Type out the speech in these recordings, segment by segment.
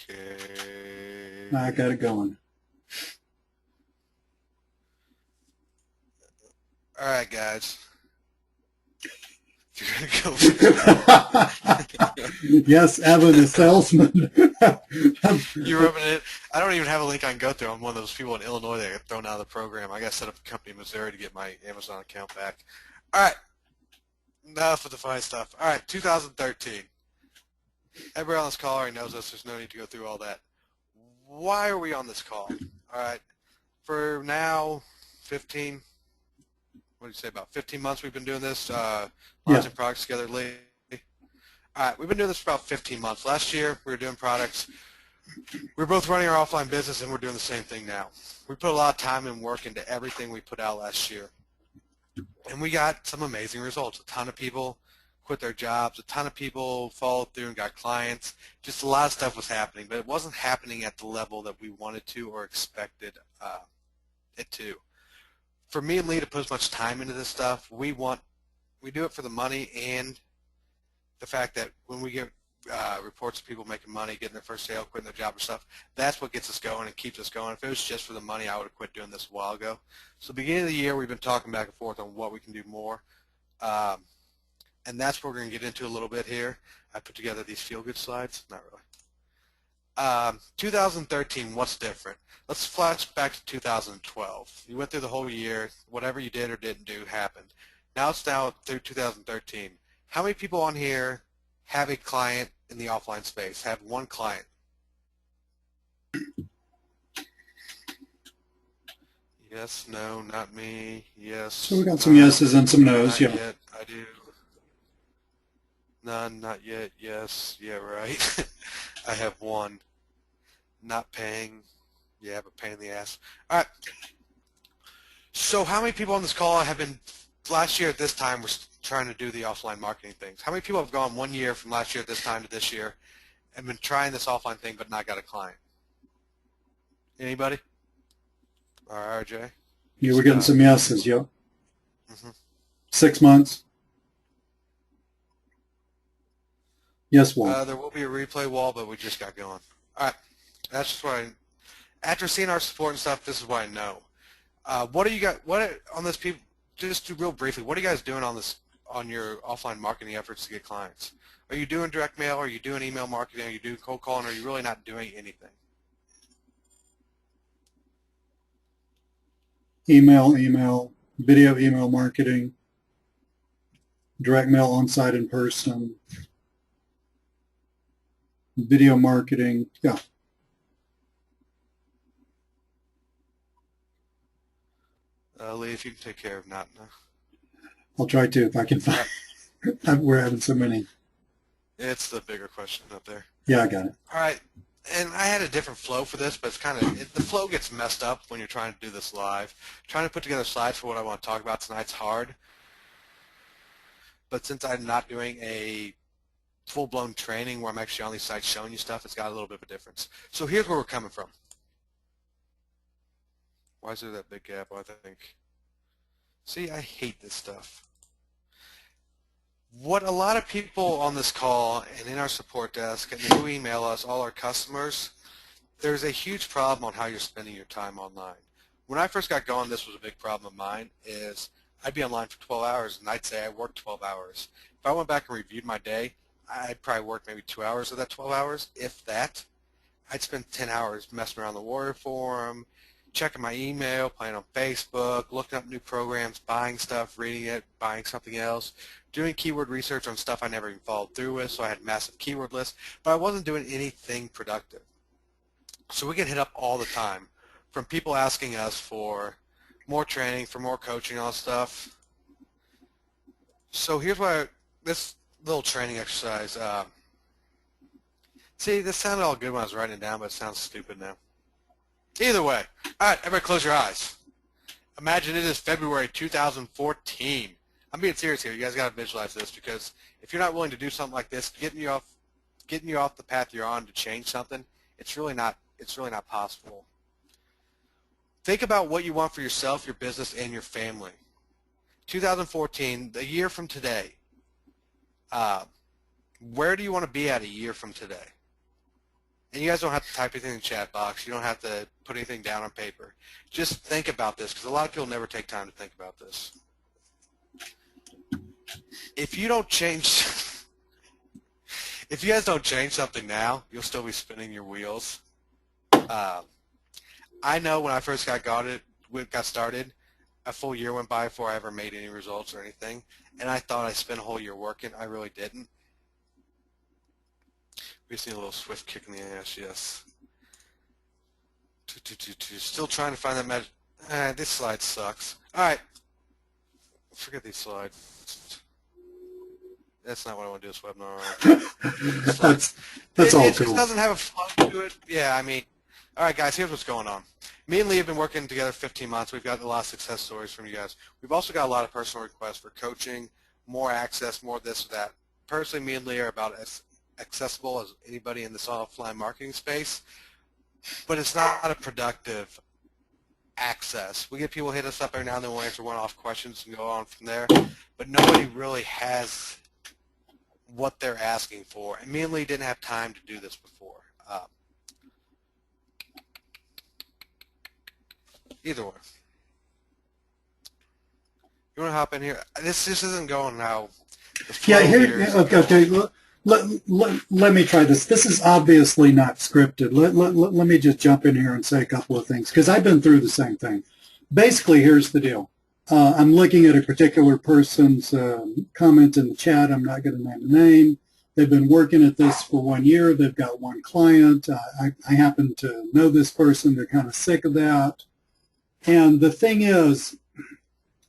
Okay. I got it going. All right, guys. You're gonna go with Yes, Evan, the salesman. You're rubbing it. I don't even have a link I can go through. I'm one of those people in Illinois that got thrown out of the program. I got to set up a company in Missouri to get my Amazon account back. All right. Enough of the fine stuff. All right, 2013. Everybody on this call already knows us. There's no need to go through all that. Why are we on this call? All right. For now, 15, what do you say, about 15 months we've been doing this, launching products together lately. All right, we've been doing this for about 15 months. Last year, we were doing products. We were both running our offline business, and we're doing the same thing now. We put a lot of time and work into everything we put out last year, and we got some amazing results. A ton of people quit their jobs. A ton of people followed through and got clients. Just a lot of stuff was happening, but it wasn't happening at the level that we wanted to or expected it to. For me and Lee to put as much time into this stuff, we do it for the money and the fact that when we get reports of people making money, getting their first sale, quitting their job or stuff, that's what gets us going and keeps us going. If it was just for the money, I would have quit doing this a while ago. So beginning of the year, we've been talking back and forth on what we can do more. And that's what we're going to get into a little bit here. I put together these feel-good slides. Not really. 2013, what's different? Let's flash back to 2012. You went through the whole year. Whatever you did or didn't do happened. Now it's now through 2013. How many people on here have a client in the offline space, have one client? Yes, no, not me. Yes. So we got some yeses and some nos, not yet, I do. None, not yet, yes, yeah, right. I have one. Not paying, yeah, but pain in the ass. All right. So how many people on this call have been, last year at this time, were trying to do the offline marketing things? How many people have gone 1 year from last year at this time to this year and been trying this offline thing but not got a client? Anybody? All right, RJ. Yeah, we're getting some yeses, yep. Mm-hmm. 6 months. Yes, Walt. There will be a replay wall, but we just got going. All right. That's just what after seeing our support and stuff, this is what I know. What do you got, on this, people, just real briefly, what are you guys doing on this, on your offline marketing efforts to get clients? Are you doing direct mail? Are you doing email marketing? Are you doing cold calling? Are you really not doing anything? Email, video email marketing, direct mail on-site in person, video marketing, yeah. Lee, if you can take care of not. I'll try to if I can find. We're having so many. It's the bigger question up there. Yeah, I got it. All right. And I had a different flow for this, but it's kind of, the flow gets messed up when you're trying to do this live. Trying to put together slides for what I want to talk about tonight's hard. But since I'm not doing a full-blown training where I'm actually on these sites showing you stuff, it's got a little bit of a difference. So here's where we're coming from. Why is there that big gap, I think? See, I hate this stuff. What a lot of people on this call and in our support desk and who email us, all our customers, there's a huge problem on how you're spending your time online. When I first got going, this was a big problem of mine, is I'd be online for 12 hours and I'd say I worked 12 hours. If I went back and reviewed my day, I'd probably work maybe 2 hours of that 12 hours, if that. I'd spend 10 hours messing around the Warrior Forum, checking my email, playing on Facebook, looking up new programs, buying stuff, reading it, buying something else, doing keyword research on stuff I never even followed through with, so I had massive keyword lists, but I wasn't doing anything productive. So we get hit up all the time from people asking us for more training, for more coaching, all that stuff. So here's what this little training exercise, see, this sounded all good when I was writing it down, but it sounds stupid now. Either way, all right, everybody close your eyes. Imagine it is February 2014. I'm being serious here. You guys got to visualize this, because if you're not willing to do something like this, getting you off the path you're on to change something, it's really not possible. Think about what you want for yourself, your business, and your family. 2014, a year from today. Where do you want to be at a year from today? And you guys don't have to type anything in the chat box. You don't have to put anything down on paper. Just think about this, because a lot of people never take time to think about this. If you don't change, if you guys don't change something now, you'll still be spinning your wheels. I know when I first got started, a full year went by before I ever made any results or anything, and I thought I spent a whole year working. I really didn't. We just need a little swift kick in the ass, yes. Still trying to find that magic. This slide sucks. All right. Forget these slides. That's not what I want to do this webinar on. That's all It cool. just doesn't have a flow to it. Yeah, I mean, all right, guys, here's what's going on. Me and Lee have been working together 15 months. We've got a lot of success stories from you guys. We've also got a lot of personal requests for coaching, more access, more this or that. Personally, me and Lee are about as accessible as anybody in this offline marketing space, but it's not a productive access. We get people hit us up every now and then, we'll answer one-off questions and go on from there, but nobody really has what they're asking for. And me and Lee didn't have time to do this before. Either way. You want to hop in here? This isn't going how the flow here is okay. Let me try this. This is obviously not scripted. Let me just jump in here and say a couple of things, because I've been through the same thing. Basically, here's the deal. I'm looking at a particular person's comment in the chat. I'm not going to name the name. They've been working at this for 1 year. They've got one client. I happen to know this person. They're kind of sick of that. And the thing is,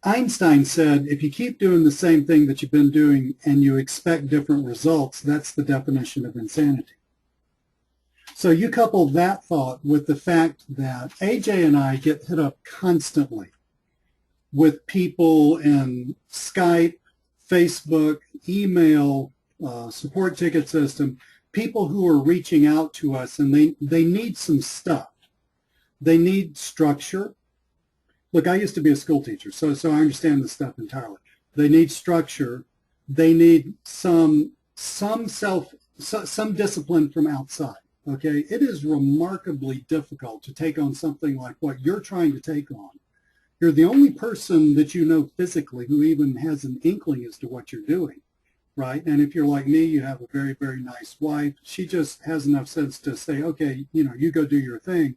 Einstein said, if you keep doing the same thing that you've been doing and you expect different results, that's the definition of insanity. So you couple that thought with the fact that AJ and I get hit up constantly with people in Skype, Facebook, email, support ticket system, people who are reaching out to us, and they need some stuff. They need structure. Look, I used to be a school teacher, so I understand this stuff entirely. They need structure. They need some discipline from outside. Okay, it is remarkably difficult to take on something like what you're trying to take on. You're the only person that you know physically who even has an inkling as to what you're doing, right? And if you're like me, you have a very, very nice wife. She just has enough sense to say, okay, you go do your thing.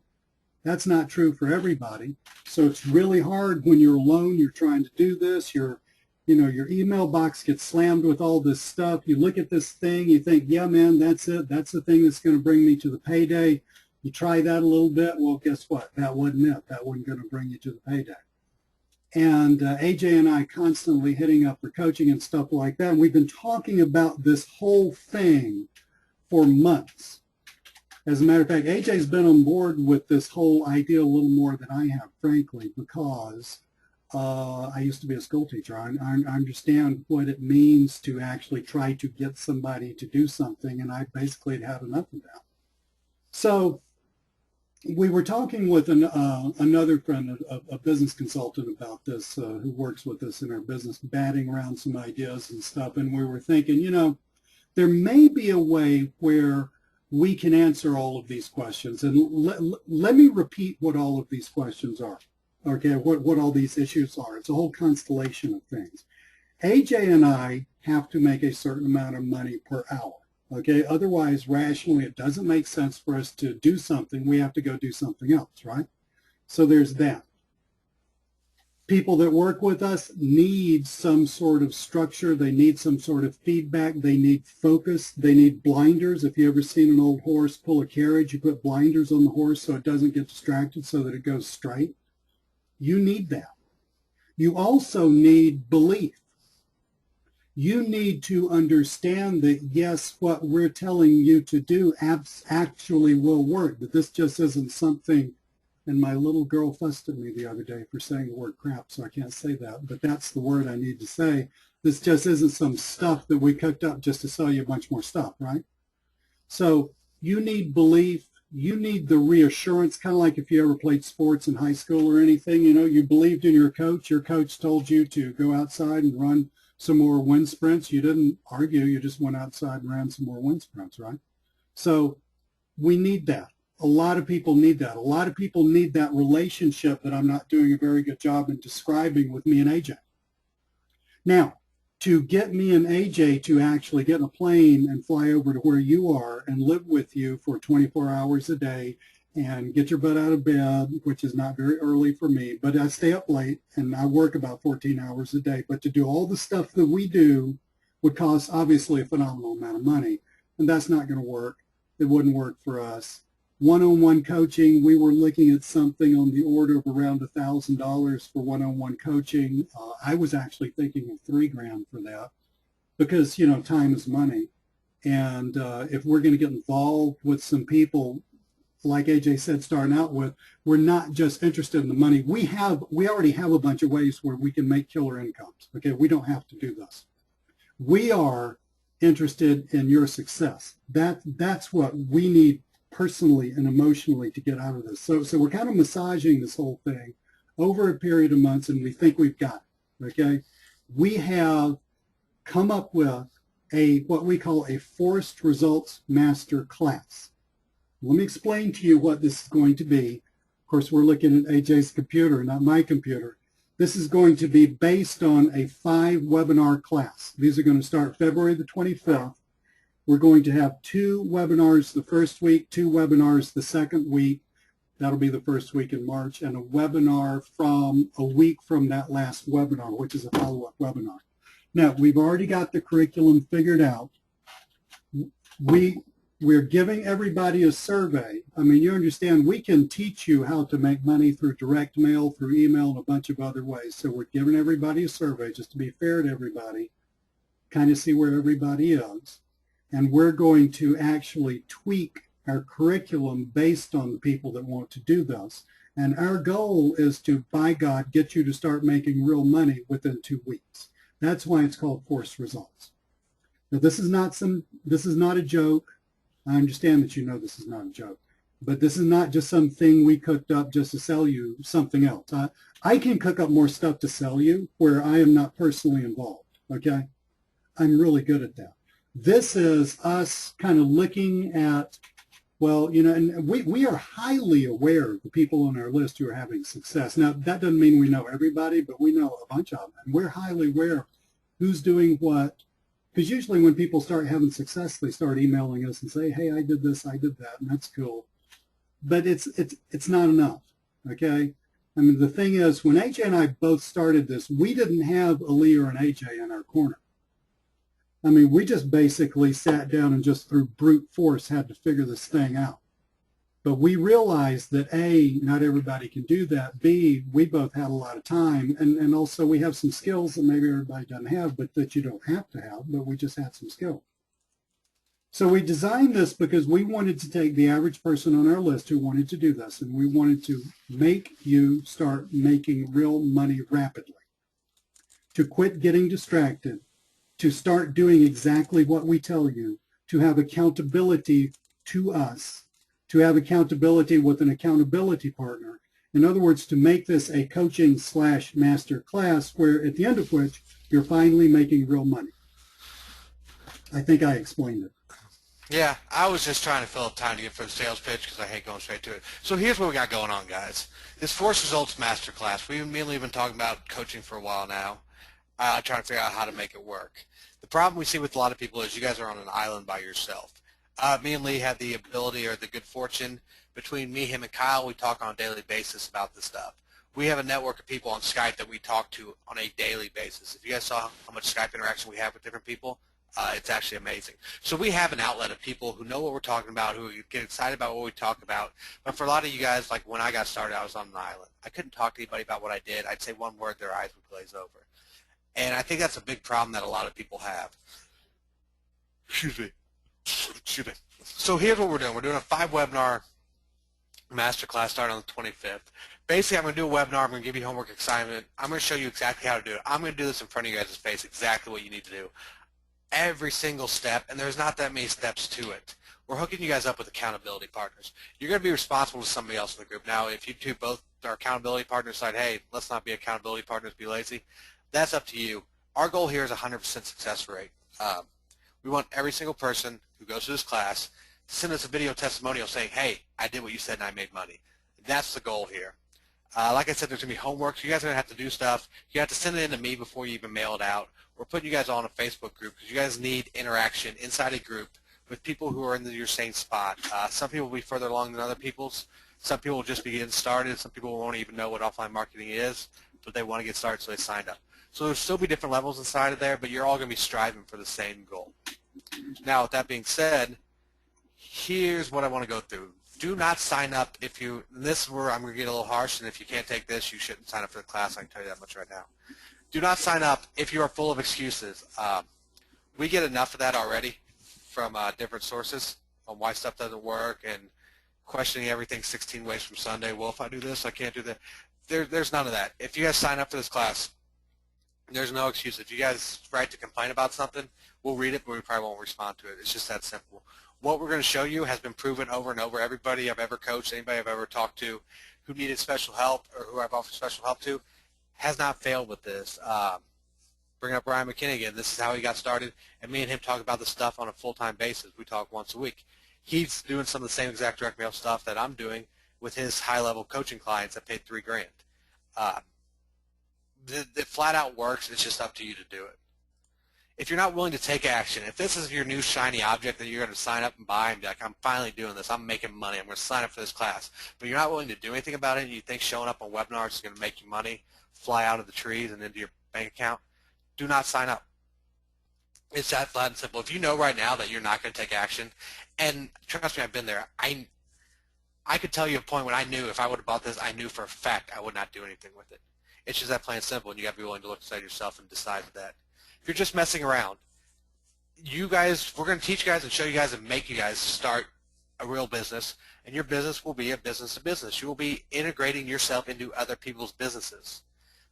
That's not true for everybody. So it's really hard when you're alone, you're trying to do this, your email box gets slammed with all this stuff. You look at this thing, you think, yeah, man, that's it. That's the thing that's going to bring me to the payday. You try that a little bit. Well, guess what? That wasn't it. That wasn't going to bring you to the payday. And AJ and I constantly hitting up for coaching and stuff like that. And we've been talking about this whole thing for months. As a matter of fact, AJ's been on board with this whole idea a little more than I have, frankly, because I used to be a school teacher. I understand what it means to actually try to get somebody to do something, and I basically had enough of that. So we were talking with another friend, a business consultant, about this, who works with us in our business, batting around some ideas and stuff, and we were thinking, there may be a way where we can answer all of these questions. And let me repeat what all of these questions are, okay, what all these issues are. It's a whole constellation of things. AJ and I have to make a certain amount of money per hour, okay? Otherwise, rationally, it doesn't make sense for us to do something. We have to go do something else, right? So there's that. People that work with us need some sort of structure. They need some sort of feedback. They need focus. They need blinders. If you ever seen an old horse pull a carriage, you put blinders on the horse so it doesn't get distracted, so that it goes straight. You need that. You also need belief. You need to understand that, yes, what we're telling you to do actually will work, that this just isn't something. And my little girl fussed at me the other day for saying the word crap, so I can't say that, but that's the word I need to say. This just isn't some stuff that we cooked up just to sell you a bunch more stuff, right? So you need belief. You need the reassurance, kind of like if you ever played sports in high school or anything, you believed in your coach. Your coach told you to go outside and run some more wind sprints. You didn't argue. You just went outside and ran some more wind sprints, right? So We need that. A lot of people need that. A lot of people need that relationship that I'm not doing a very good job in describing with me and AJ. Now, to get me and AJ to actually get in a plane and fly over to where you are and live with you for 24 hours a day and get your butt out of bed, which is not very early for me, but I stay up late and I work about 14 hours a day. But to do all the stuff that we do would cost obviously a phenomenal amount of money, and that's not going to work. It wouldn't work for us. One-on-one coaching, we were looking at something on the order of around $1,000 for one-on-one coaching. I was actually thinking of $3,000 for that because, you know, time is money. And if we're going to get involved with some people, like AJ said, starting out with, we're not just interested in the money. We already have a bunch of ways where we can make killer incomes. Okay, we don't have to do this. We are interested in your success. That's what we need personally and emotionally to get out of this. So we're kind of massaging this whole thing over a period of months, and we think we've got it. Okay, we have come up with what we call a Forced Results Master Class. Let me explain to you what this is going to be. Of course, we're looking at AJ's computer, not my computer. This is going to be based on a 5-webinar class. These are going to start February the 25th. We're going to have 2 webinars the first week, 2 webinars the second week. That'll be the first week in March, and a webinar from a week from that last webinar, which is a follow-up webinar. Now, we've already got the curriculum figured out. We're giving everybody a survey. I mean, you understand, we can teach you how to make money through direct mail, through email, and a bunch of other ways. So we're giving everybody a survey just to be fair to everybody, kind of see where everybody is. And we're going to actually tweak our curriculum based on the people that want to do this. And our goal is to, by God, get you to start making real money within 2 weeks. That's why it's called Forced Results. Now, this is not a joke. I understand that you know this is not a joke, but this is not just something we cooked up just to sell you something else. I can cook up more stuff to sell you where I am not personally involved, okay? I'm really good at that. This is us kind of looking at, well, you know, and we are highly aware of the people on our list who are having success. Now, that doesn't mean we know everybody, but we know a bunch of them. And we're highly aware of who's doing what. Because usually when people start having success, they start emailing us and say, hey, I did this, I did that, and that's cool. But it's not enough, okay? I mean, the thing is, when AJ and I both started this, we didn't have a Lee or an AJ in our corner. I mean, we just basically sat down and just through brute force had to figure this thing out. But we realized that A, not everybody can do that. B, we both had a lot of time. And also we have some skills that maybe everybody doesn't have, but that you don't have to have, but we just had some skill. So we designed this because we wanted to take the average person on our list who wanted to do this, and we wanted to make you start making real money rapidly, to quit getting distracted, to start doing exactly what we tell you, to have accountability to us, to have accountability with an accountability partner. In other words, to make this a coaching/master class where at the end of which you're finally making real money. I think I explained it. Yeah, I was just trying to fill up time to get for the sales pitch because I hate going straight to it. So here's what we got going on, guys. This Forced Results Masterclass, we've mainly been talking about coaching for a while now, trying to figure out how to make it work. The problem we see with a lot of people is you guys are on an island by yourself. Me and Lee had the ability or the good fortune, between me, him, and Kyle, we talk on a daily basis about this stuff. We have a network of people on Skype that we talk to on a daily basis. If you guys saw how much Skype interaction we have with different people, it's actually amazing. So we have an outlet of people who know what we're talking about, who get excited about what we talk about. But for a lot of you guys, like when I got started, I was on an island. I couldn't talk to anybody about what I did. I'd say one word, their eyes would glaze over. And I think that's a big problem that a lot of people have. Excuse me. Excuse me. So here's what we're doing. We're doing a 5-webinar masterclass starting on the 25th. Basically, I'm going to do a webinar. I'm going to give you homework assignment. I'm going to show you exactly how to do it. I'm going to do this in front of you guys' face, exactly what you need to do. Every single step, and there's not that many steps to it. We're hooking you guys up with accountability partners. You're going to be responsible to somebody else in the group. Now, if you two both are accountability partners, decide, hey, let's not be accountability partners, be lazy, that's up to you. Our goal here is 100% success rate. We want every single person who goes to this class send us a video testimonial saying, hey, I did what you said and I made money. That's the goal here. Like I said, there's going to be homework, so you guys are going to have to do stuff. You have to send it in to me before you even mail it out. We're putting you guys on a Facebook group because you guys need interaction inside a group with people who are in your same spot. Some people will be further along than other people's. Some people will just be getting started. Some people won't even know what offline marketing is, but they want to get started, so they signed up. So there'll still be different levels inside of there, but you're all going to be striving for the same goal. Now, with that being said, here's what I want to go through. Do not sign up if you, and this is where I'm going to get a little harsh, and if you can't take this, you shouldn't sign up for the class. I can tell you that much right now. Do not sign up if you are full of excuses. We get enough of that already from different sources on why stuff doesn't work and questioning everything 16 ways from Sunday. Well, if I do this, I can't do that. There's none of that. If you guys sign up for this class, there's no excuse. If you guys write to complain about something, we'll read it, but we probably won't respond to it. It's just that simple. What we're going to show you has been proven over and over. Everybody I've ever coached, anybody I've ever talked to who needed special help or who I've offered special help to has not failed with this. Bring up Brian McKinney again. This is how he got started, and me and him talk about this stuff on a full-time basis. We talk once a week. He's doing some of the same exact direct mail stuff that I'm doing with his high-level coaching clients that paid $3,000. It flat out works. It's just up to you to do it. If you're not willing to take action, if this is your new shiny object that you're going to sign up and buy and be like, I'm finally doing this, I'm making money, I'm going to sign up for this class, but you're not willing to do anything about it and you think showing up on webinars is going to make you money, fly out of the trees and into your bank account, do not sign up. It's that flat and simple. If you know right now that you're not going to take action, and trust me, I've been there, I could tell you a point when I knew if I would have bought this, I knew for a fact I would not do anything with it. It's just that plain and simple, and you got to be willing to look inside yourself and decide that. If you're just messing around, you guys, we're going to teach you guys and show you guys and make you guys start a real business, and your business will be a business-to-business. You will be integrating yourself into other people's businesses.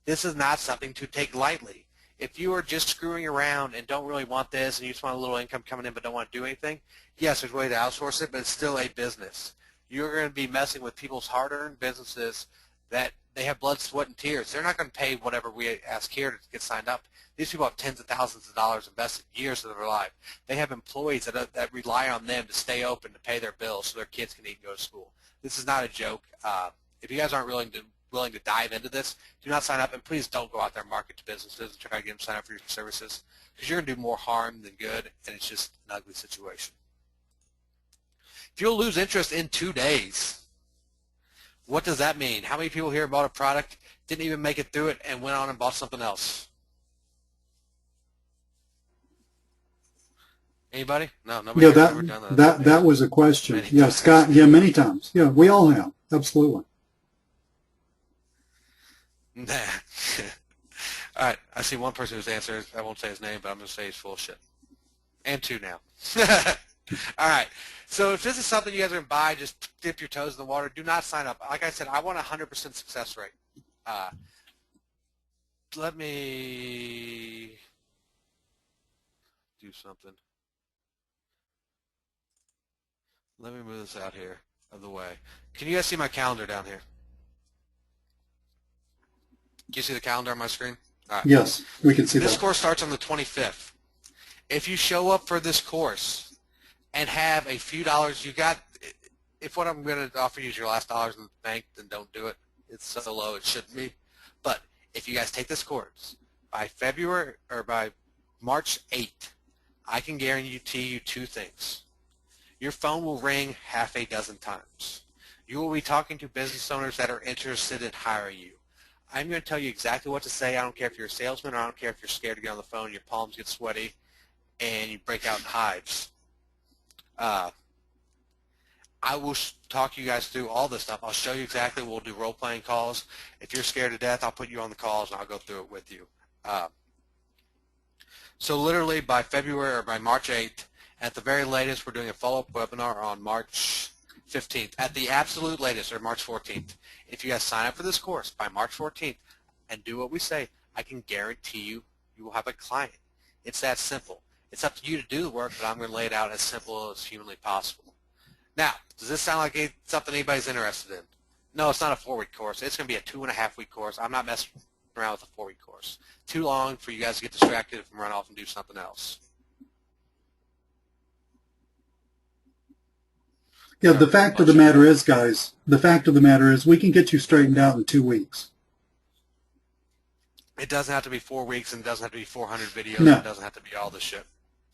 This is not something to take lightly. If you are just screwing around and don't really want this and you just want a little income coming in but don't want to do anything, yes, there's a way to outsource it, but it's still a business. You're going to be messing with people's hard-earned businesses that they have blood, sweat, and tears. They're not going to pay whatever we ask here to get signed up. These people have tens of thousands of dollars invested years of their life. They have employees that rely on them to stay open, to pay their bills so their kids can eat and go to school. This is not a joke. If you guys aren't willing to dive into this, do not sign up, and please don't go out there and market to businesses and try to get them signed up for your services because you're going to do more harm than good, and it's just an ugly situation. If you'll lose interest in 2 days, what does that mean? How many people here bought a product, didn't even make it through it, and went on and bought something else? Anybody? No, nobody. Yeah, ever done that was a question. Yeah, Scott. Yeah, many times. Yeah, we all have. Absolutely. Nah. All right, I see one person who's answered. I won't say his name, but I'm going to say he's full of shit. And two now. All right. So if this is something you guys are going to buy, just dip your toes in the water. Do not sign up. Like I said, I want a 100% success rate. Let me do something. Let me move this out here of the way. Can you guys see my calendar down here? Can you see the calendar on my screen? All right. Yes, we can see that. This course starts on the 25th. If you show up for this course and have a few dollars, if what I'm going to offer you is your last dollars in the bank, then don't do it. It's so low it shouldn't be. But if you guys take this course by February or by March 8th, I can guarantee you two things. Your phone will ring half a dozen times. You will be talking to business owners that are interested in hiring you. I'm going to tell you exactly what to say. I don't care if you're a salesman, or I don't care if you're scared to get on the phone, your palms get sweaty, and you break out in hives. I will talk you guys through all this stuff. I'll show you exactly. We'll do role-playing calls. If you're scared to death, I'll put you on the calls, and I'll go through it with you. So literally by February or by March 8th, at the very latest, we're doing a follow-up webinar on March 15th. At the absolute latest, or March 14th. If you guys sign up for this course by March 14th and do what we say, I can guarantee you will have a client. It's that simple. It's up to you to do the work, but I'm going to lay it out as simple as humanly possible. Now, does this sound like something anybody's interested in? No, it's not a 4-week course. It's going to be a 2.5-week course. I'm not messing around with a 4-week course. Too long for you guys to get distracted and run off and do something else. Yeah, the fact of the matter is, guys, the fact of the matter is we can get you straightened out in 2 weeks. It doesn't have to be 4 weeks, and it doesn't have to be 400 videos. No. It doesn't have to be all this shit.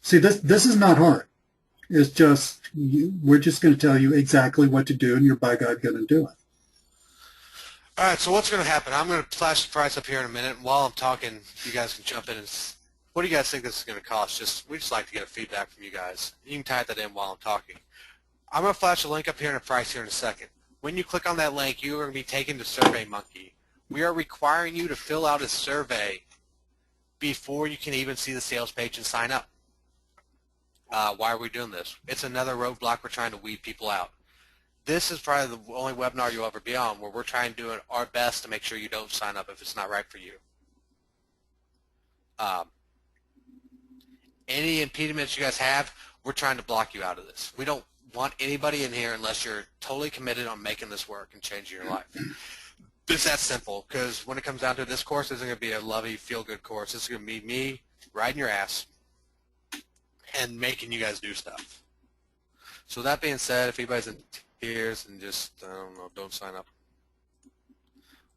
See, this is not hard. It's just, we're just going to tell you exactly what to do, and you're by God going to do it. All right, so what's going to happen? I'm going to flash the price up here in a minute, and while I'm talking, you guys can jump in and what do you guys think this is going to cost? We just like to get a feedback from you guys. You can type that in while I'm talking. I'm going to flash a link up here and a price here in a second. When you click on that link, you are going to be taken to SurveyMonkey. We are requiring you to fill out a survey before you can even see the sales page and sign up. Why are we doing this? It's another roadblock. We're trying to weed people out. This is probably the only webinar you'll ever be on where we're trying to do our best to make sure you don't sign up if it's not right for you. Any impediments you guys have, we're trying to block you out of this. We don't want anybody in here unless you're totally committed on making this work and changing your life. It's that simple, because when it comes down to it, this course isn't going to be a lovey, feel-good course. This is going to be me riding your ass and making you guys do stuff. So that being said, if anybody's in tears and just, I don't know, don't sign up.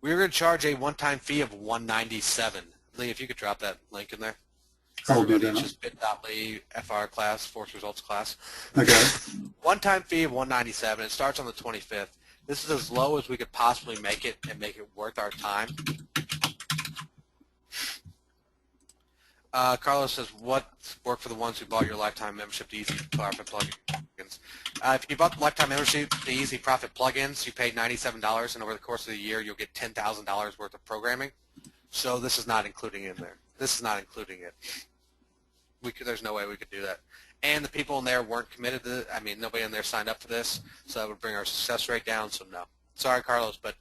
We're going to charge a one-time fee of $197. Lee, if you could drop that link in there. I'll do that. It's just bit.ly FR class, Force Results class. Okay. One-time fee of $197. It starts on the 25th. This is as low as we could possibly make it and make it worth our time. Carlos says, what worked for the ones who bought your lifetime membership to Easy Profit plugins? If you bought the lifetime membership to Easy Profit plugins, you paid $97, and over the course of the year, you'll get $10,000 worth of programming. So this is not including in there. This is not including it. There's no way we could do that. And the people in there weren't committed to it. I mean, nobody in there signed up for this, so that would bring our success rate down, so no. Sorry, Carlos, but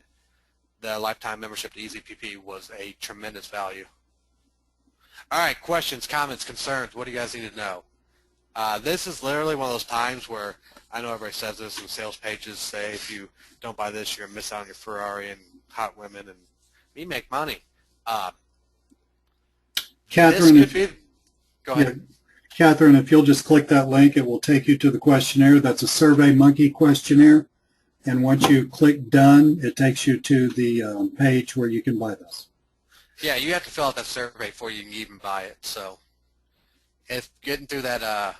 the lifetime membership to Easy PP was a tremendous value. All right, questions, comments, concerns, what do you guys need to know? This is literally one of those times where I know everybody says this in sales pages, say if you don't buy this, you're going to miss out on your Ferrari and hot women and me make money. Catherine, go ahead. Yeah, Catherine, if you'll just click that link, it will take you to the questionnaire. That's a SurveyMonkey questionnaire. And once you click done, it takes you to the page where you can buy this. Yeah, you have to fill out that survey before you can even buy it. So if getting through that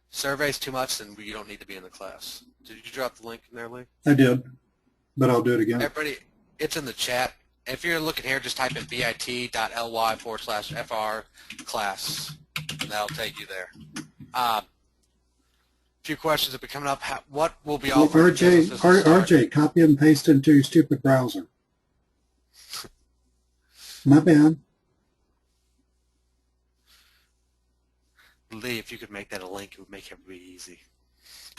survey is too much, then you don't need to be in the class. Did you drop the link in there, Lee? I did, but I'll do it again. Everybody, it's in the chat. If you're looking here, just type in bit.ly/FR class, and that'll take you there. A few questions have been coming up. What will be offered? RJ, copy and paste into your stupid browser. My bad. Lee, if you could make that a link, it would make everybody easy.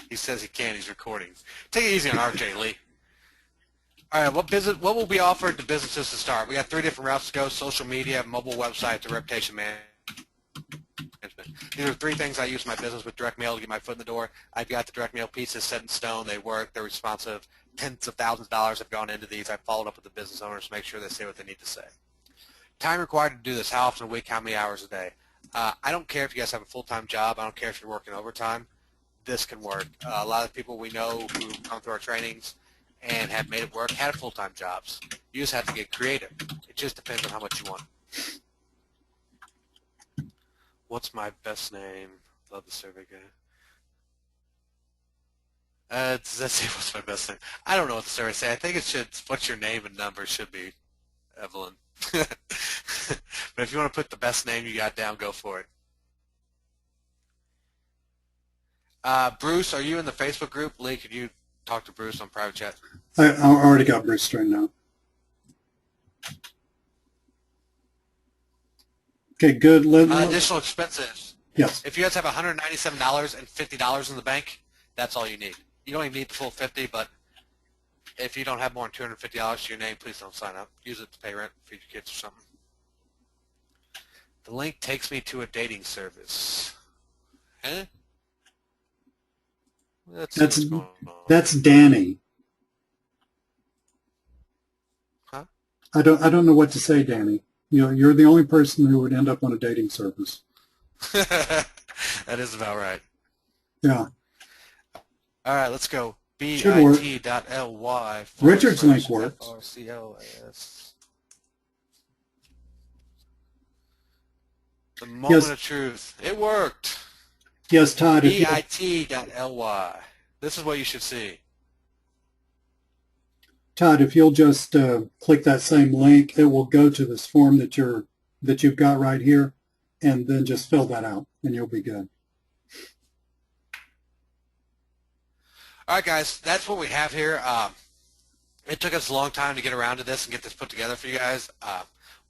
He says he can. He's recording. Take it easy on RJ, Lee. All right, what will be offered to businesses to start? We got 3 different routes to go: social media, mobile websites, and reputation management. These are 3 things I use in my business with direct mail to get my foot in the door. I've got the direct mail pieces set in stone. They work. They're responsive. Tens of thousands of dollars have gone into these. I've followed up with the business owners to make sure they say what they need to say. Time required to do this: how often a week, how many hours a day. I don't care if you guys have a full-time job. I don't care if you're working overtime. This can work. A lot of people we know who come through our trainings and have made it work had full-time jobs. You just have to get creative. It just depends on how much you want. What's my best name? Love the survey guy. Does that say what's my best name? I don't know what the survey say. I think it should, what's your name and number should be Evelyn. But if you want to put the best name you got down, go for it. Bruce, are you in the Facebook group? Lee, could you talk to Bruce on private chat? I already got Bruce straightened out. Okay, good. Additional expenses. Yes. If you guys have $197 and $50 in the bank, that's all you need. You don't even need the full 50, but if you don't have more than $250 to your name, please don't sign up. Use it to pay rent, feed your kids or something. The link takes me to a dating service. Huh? That's Danny. Huh? I don't know what to say, Danny. You're the only person who would end up on a dating service. That is about right. Yeah. All right, let's go. Should work. bit.ly. Richard's link works. FRCLAS. The moment Yes. of truth. It worked. Yes, Todd. bit.ly. This is what you should see. Todd, if you'll just click that same link, it will go to this form that you've got right here, and then just fill that out, and you'll be good. All right, guys, that's what we have here. It took us a long time to get around to this and get this put together for you guys.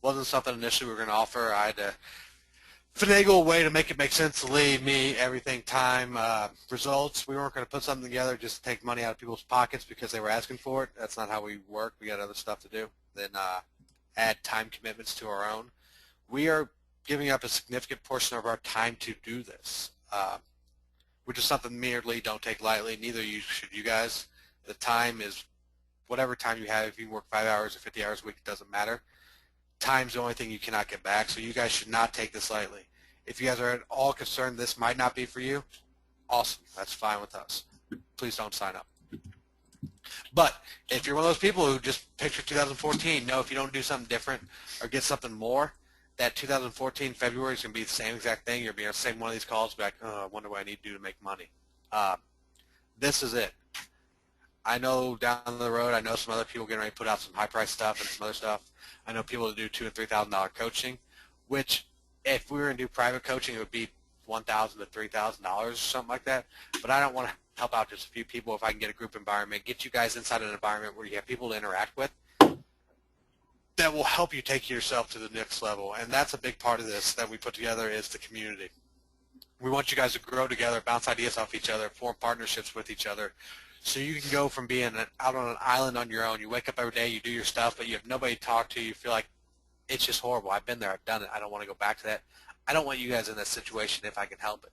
Wasn't something initially we were going to offer. I had to finagle a way to make it make sense to Lee, me, everything, time, results. We weren't going to put something together just to take money out of people's pockets because they were asking for it. That's not how we work. We got other stuff to do. Then add time commitments to our own. We are giving up a significant portion of our time to do this, which is something me or Lee don't take lightly. Neither should you guys. The time is whatever time you have. If you work 5 hours or 50 hours a week, it doesn't matter. Time's the only thing you cannot get back, so you guys should not take this lightly. If you guys are at all concerned this might not be for you, awesome. That's fine with us. Please don't sign up. But if you're one of those people who just picture 2014, know if you don't do something different or get something more, that 2014 February is going to be the same exact thing. You're going to be on the same one of these calls, be like, oh, I wonder what I need to do to make money. This is it. I know down the road, I know some other people getting ready to put out some high-priced stuff and some other stuff. I know people that do $2,000 and $3,000 coaching, which if we were going to do private coaching, it would be $1,000 to $3,000 or something like that. But I don't want to help out just a few people if I can get a group environment, get you guys inside an environment where you have people to interact with that will help you take yourself to the next level. And that's a big part of this that we put together is the community. We want you guys to grow together, bounce ideas off each other, form partnerships with each other. So you can go from being out on an island on your own, you wake up every day, you do your stuff, but you have nobody to talk to, you feel like it's just horrible. I've been there, I've done it, I don't want to go back to that. I don't want you guys in that situation if I can help it.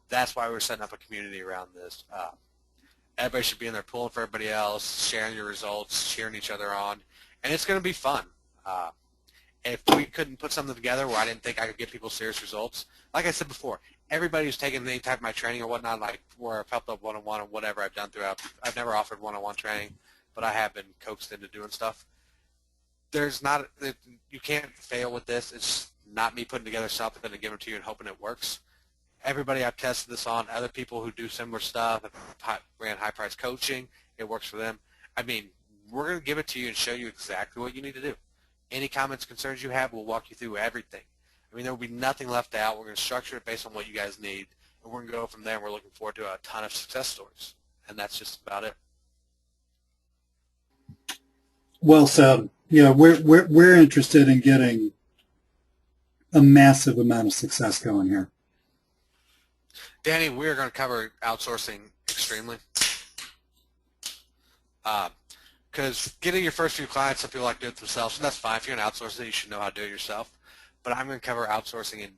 That's why we're setting up a community around this. Everybody should be in there pulling for everybody else, sharing your results, cheering each other on, and it's going to be fun. If we couldn't put something together where I didn't think I could get people serious results, like I said before, everybody who's taken any type of my training or whatnot, like where I've helped up one-on-one or whatever I've done throughout, I've never offered one-on-one training, but I have been coaxed into doing stuff. There's not, you can't fail with this. It's not me putting together something and giving it to you and hoping it works. Everybody I've tested this on, other people who do similar stuff, ran high-price coaching, it works for them. I mean, we're going to give it to you and show you exactly what you need to do. Any comments, concerns you have, we'll walk you through everything. I mean, there will be nothing left out. We're going to structure it based on what you guys need, and we're going to go from there. And we're looking forward to a ton of success stories, and that's just about it. Well said. Yeah, we're interested in getting a massive amount of success going here. Danny, we're going to cover outsourcing extremely. Because getting your first few clients, some people like to do it themselves, and that's fine. If you're going to outsource it, you should know how to do it yourself. But I'm going to cover outsourcing in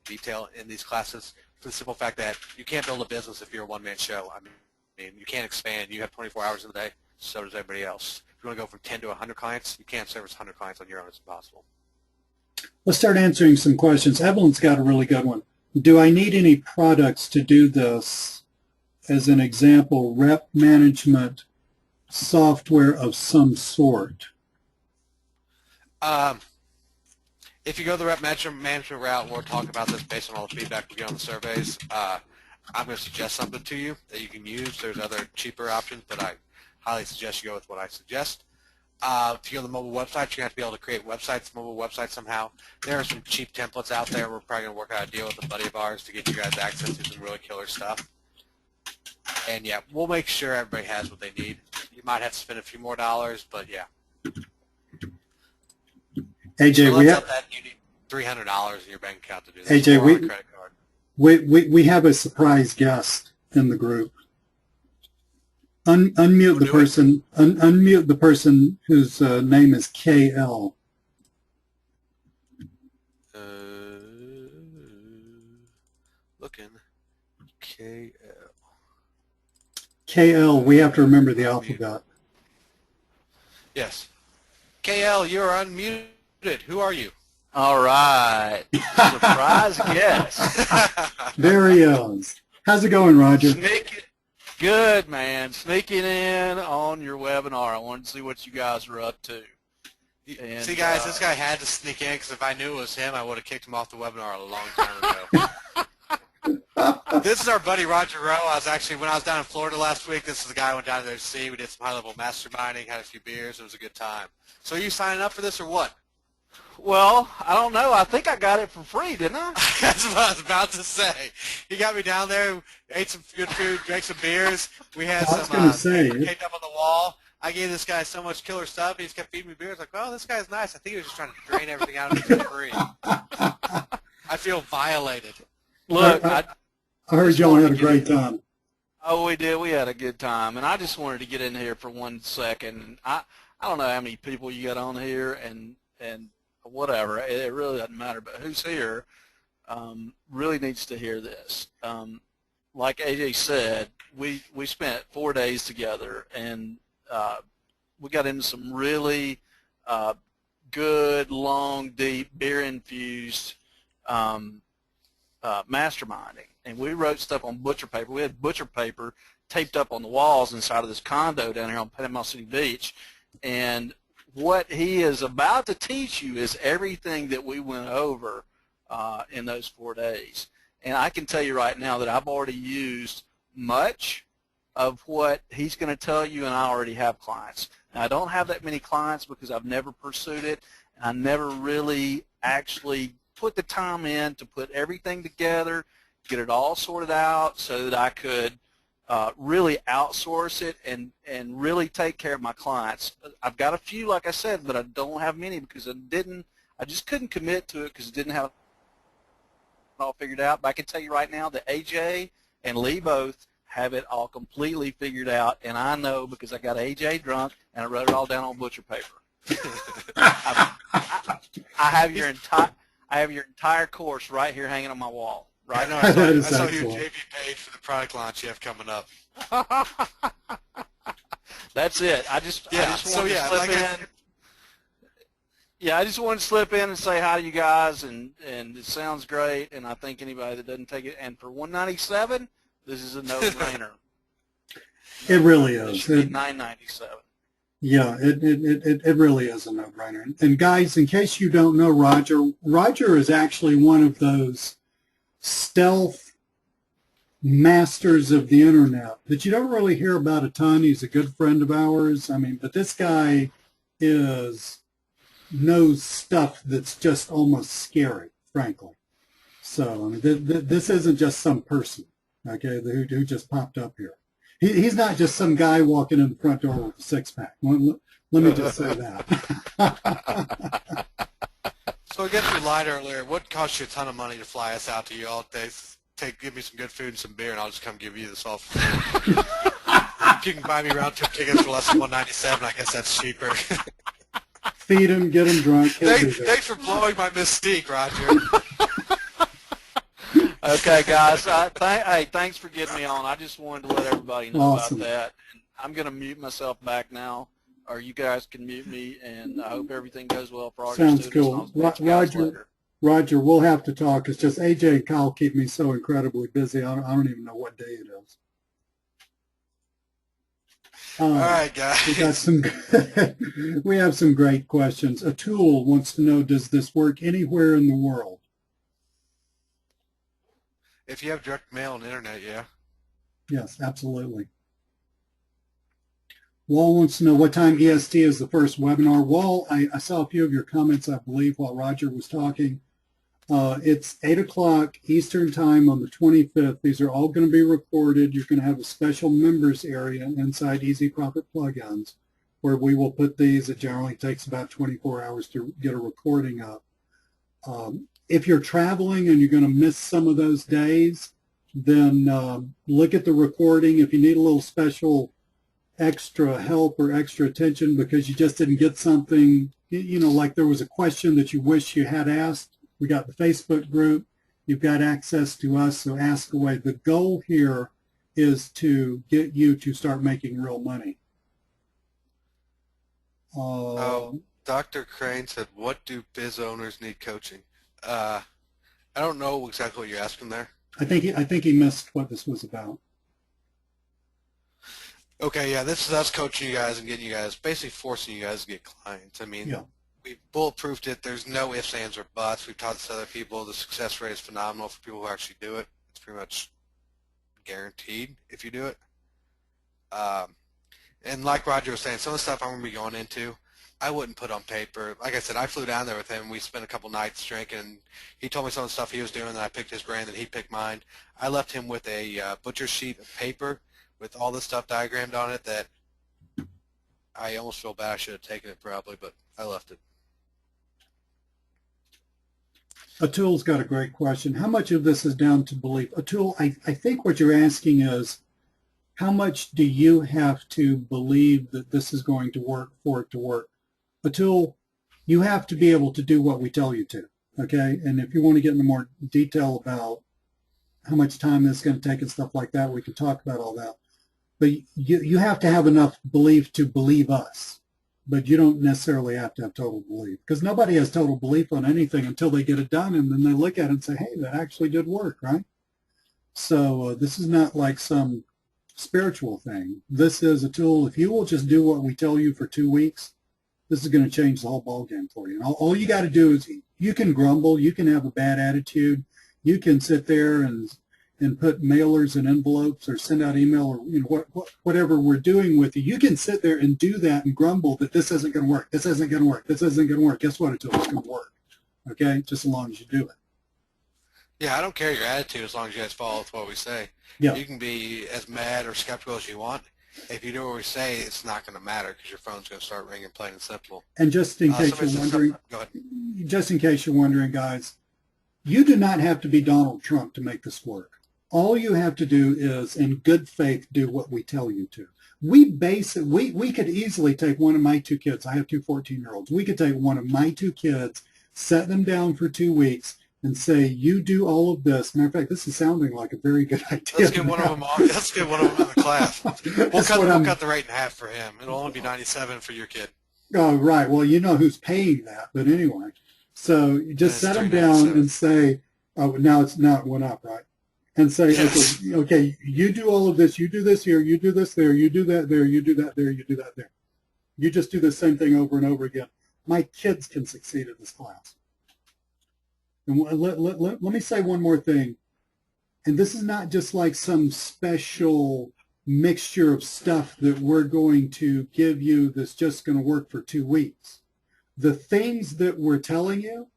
detail in these classes for the simple fact that you can't build a business if you're a one-man show. I mean, you can't expand. You have 24 hours in a day, so does everybody else. If you want to go from 10 to 100 clients, you can't service 100 clients on your own. It's impossible. Let's start answering some questions. Evelyn's got a really good one. Do I need any products to do this? As an example, rep management software of some sort. If you go the rep management route, we'll talk about this based on all the feedback we get on the surveys. I'm going to suggest something to you that you can use. There's other cheaper options, but I highly suggest you go with what I suggest. If you go to the mobile website, you're going to have to be able to create websites, mobile websites somehow. There are some cheap templates out there. We're probably going to work out a deal with a buddy of ours to get you guys access to some really killer stuff. And, yeah, we'll make sure everybody has what they need. You might have to spend a few more dollars, but, yeah. AJ, we have that you need $300 in your bank account to do this. AJ, or on a credit card. we have a surprise guest in the group. Unmute the person. Unmute the person whose name is KL. Looking. KL. KL. We have to remember the alphabet. Yes. KL, you're unmuted. Who are you? All right. Surprise guest. There he is. How's it going, Roger? Good, man. Sneaking in on your webinar. I wanted to see what you guys were up to. And, see, guys, this guy had to sneak in because if I knew it was him, I would have kicked him off the webinar a long time ago. This is our buddy Roger Rowe. When I was down in Florida last week, this is the guy I went down there to see. We did some high-level masterminding, had a few beers. It was a good time. So are you signing up for this or what? Well, I don't know. I think I got it for free, didn't I? That's what I was about to say. He got me down there, ate some good food, drank some beers. We had some taped up on the wall. I gave this guy so much killer stuff, he just kept feeding me beers. Like, oh, this guy's nice. I think he was just trying to drain everything out of me for free. I feel violated. Look, I heard y'all had a great time. Oh, we did. We had a good time, and I just wanted to get in here for 1 second. I don't know how many people you got on here, and whatever. It really doesn't matter. But who's here really needs to hear this. Like AJ said, we spent 4 days together, and we got into some really good, long, deep, beer-infused masterminding. And we wrote stuff on butcher paper. We had butcher paper taped up on the walls inside of this condo down here on Panama City Beach. And what he is about to teach you is everything that we went over in those 4 days. And I can tell you right now that I've already used much of what he's going to tell you, and I already have clients. Now, I don't have that many clients because I've never pursued it, and I never really actually put the time in to put everything together, get it all sorted out so that I could really outsource it and really take care of my clients. I've got a few, like I said, but I don't have many because I just couldn't commit to it because I didn't have it all figured out. But I can tell you right now that AJ and Lee both have it all completely figured out, and I know because I got AJ drunk and I wrote it all down on butcher paper. I have your entire course right here hanging on my wall. Right now, I saw your JV page for the product launch you have coming up. That's it. I just wanted to slip in. Yeah, I just wanted to slip in and say hi to you guys, and it sounds great. And I think anybody that doesn't take it, and for $197, this is a no-brainer. It really is. It should be $997. Yeah, it really is a no-brainer. And guys, in case you don't know Roger is actually one of those stealth masters of the internet that you don't really hear about a ton. He's a good friend of ours. I mean, but this guy knows stuff that's just almost scary, frankly. So, I mean, this isn't just some person, okay, who just popped up here. He's not just some guy walking in the front door with a six-pack. Let me just say that. So I guess you lied earlier. What cost you a ton of money to fly us out to you all day? Give me some good food and some beer, and I'll just come give you this all for free. If you can buy me round-trip tickets for less than $197, I guess that's cheaper. Feed him, get him drunk. Thanks for blowing my mystique, Roger. Okay, guys. Hey, thanks for getting me on. I just wanted to let everybody know about that. And I'm going to mute myself back now, or you guys can mute me, and I hope everything goes well for all your students. Sounds cool. Roger, we'll have to talk. It's just AJ and Kyle keep me so incredibly busy. I don't even know what day it is. All right, guys. We have some great questions. Atul wants to know, does this work anywhere in the world? If you have direct mail and internet, yeah. Yes, absolutely. Wall wants to know what time EST is the first webinar. Wall, I saw a few of your comments, I believe, while Roger was talking. It's 8 o'clock Eastern Time on the 25th. These are all going to be recorded. You're going to have a special members area inside Easy Profit Plugins where we will put these. It generally takes about 24 hours to get a recording up. If you're traveling and you're going to miss some of those days, then look at the recording. If you need a little special extra help or extra attention because you just didn't get something, you know, like there was a question that you wish you had asked, we got the Facebook group. You've got access to us, so ask away. The goal here is to get you to start making real money. Dr. Crane said, what do biz owners need coaching? I don't know exactly what you're asking there. I think he missed what this was about. Okay, yeah, this is us coaching you guys and getting you guys, basically forcing you guys to get clients. I mean, Yeah. we've bulletproofed it. There's no ifs, ands, or buts. We've taught this to other people. The success rate is phenomenal for people who actually do it. It's pretty much guaranteed if you do it. Um, and like Roger was saying, some of the stuff I'm going to be going into, I wouldn't put on paper. Like I said, I flew down there with him. We spent a couple nights drinking. He told me some of the stuff he was doing, and I picked his brain, and he picked mine. I left him with a butcher sheet of paper with all this stuff diagrammed on it that I almost feel bad. I should have taken it probably, but I left it. Atul's got a great question. How much of this is down to belief? Atul, I think what you're asking is, how much do you have to believe that this is going to work for it to work? Atul, you have to be able to do what we tell you to, okay? And if you want to get into more detail about how much time this is going to take and stuff like that, we can talk about all that. But you have to have enough belief to believe us. But you don't necessarily have to have total belief, because nobody has total belief on anything until they get it done, and then they look at it and say, hey, that actually did work, right? So this is not like some spiritual thing. This is a tool. If you will just do what we tell you for 2 weeks, this is going to change the whole ballgame for you. And all you got to do is, you can grumble, you can have a bad attitude, you can sit there and put mailers in envelopes or send out email, or whatever we're doing with you. You can sit there and do that and grumble that this isn't going to work, this isn't going to work, this isn't going to work. Guess what? It's going to work. Okay, just as long as you do it. Yeah, I don't care your attitude as long as you guys follow what we say. Yeah. You can be as mad or skeptical as you want. If you do what we say, it's not going to matter because your phone's going to start ringing, plain and simple. And just in case you're wondering, go ahead. Just in case you're wondering, guys, you do not have to be Donald Trump to make this work. All you have to do is, in good faith, do what we tell you to. We could easily take one of my 2 kids. I have 2 14-year-olds. We could take one of my 2 kids, set them down for 2 weeks, and say, you do all of this. Matter of fact, this is sounding like a very good idea. Let's get one of them off. Let's get one of them in the class. We'll cut the rate in half for him. It'll only be 97 for your kid. Oh, right. Well, you know who's paying that. But anyway, so you just set them down and say, oh, now it went up, right? And say, yes. Okay, you do all of this. You do this here. You do this there. You do that there. You do that there. You do that there. You just do the same thing over and over again. My kids can succeed in this class. And let me say one more thing. And this is not just like some special mixture of stuff that we're going to give you that's just going to work for 2 weeks. The things that we're telling you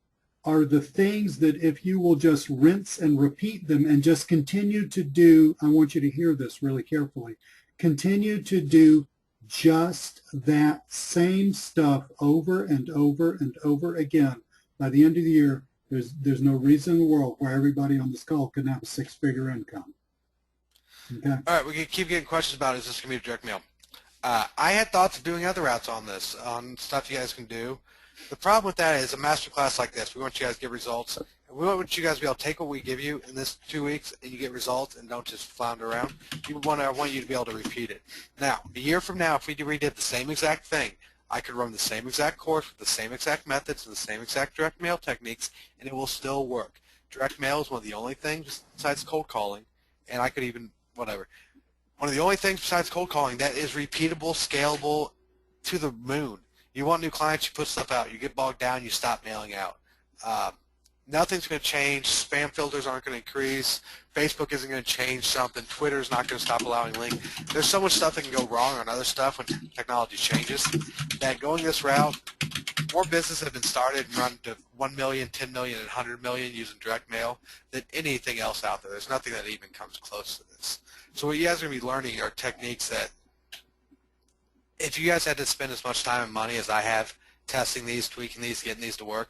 are the things that if you will just rinse and repeat them and just continue to do, I want you to hear this really carefully, continue to do just that same stuff over and over and over again. By the end of the year, there's no reason in the world why everybody on this call couldn't have a 6-figure income. Okay. All right, we can keep getting questions about, is this going to be direct mail? I had thoughts of doing other routes on this, on stuff you guys can do. The problem with that is a master class like this, we want you guys to get results. And we want you guys to be able to take what we give you in this 2 weeks and you get results and don't just flounder around. I want you to be able to repeat it. Now, a year from now, if we redid the same exact thing, I could run the same exact course with the same exact methods and the same exact direct mail techniques, and it will still work. Direct mail is one of the only things besides cold calling, and I could even, whatever. One of the only things besides cold calling that is repeatable, scalable to the moon. You want new clients, you put stuff out. You get bogged down, you stop mailing out. Nothing's going to change. Spam filters aren't going to increase. Facebook isn't going to change something. Twitter's not going to stop allowing links. There's so much stuff that can go wrong on other stuff when technology changes that going this route, more businesses have been started and run to 1 million, 10 million, and 100 million using direct mail than anything else out there. There's nothing that even comes close to this. So what you guys are going to be learning are techniques that if you guys had to spend as much time and money as I have testing these, tweaking these, getting these to work,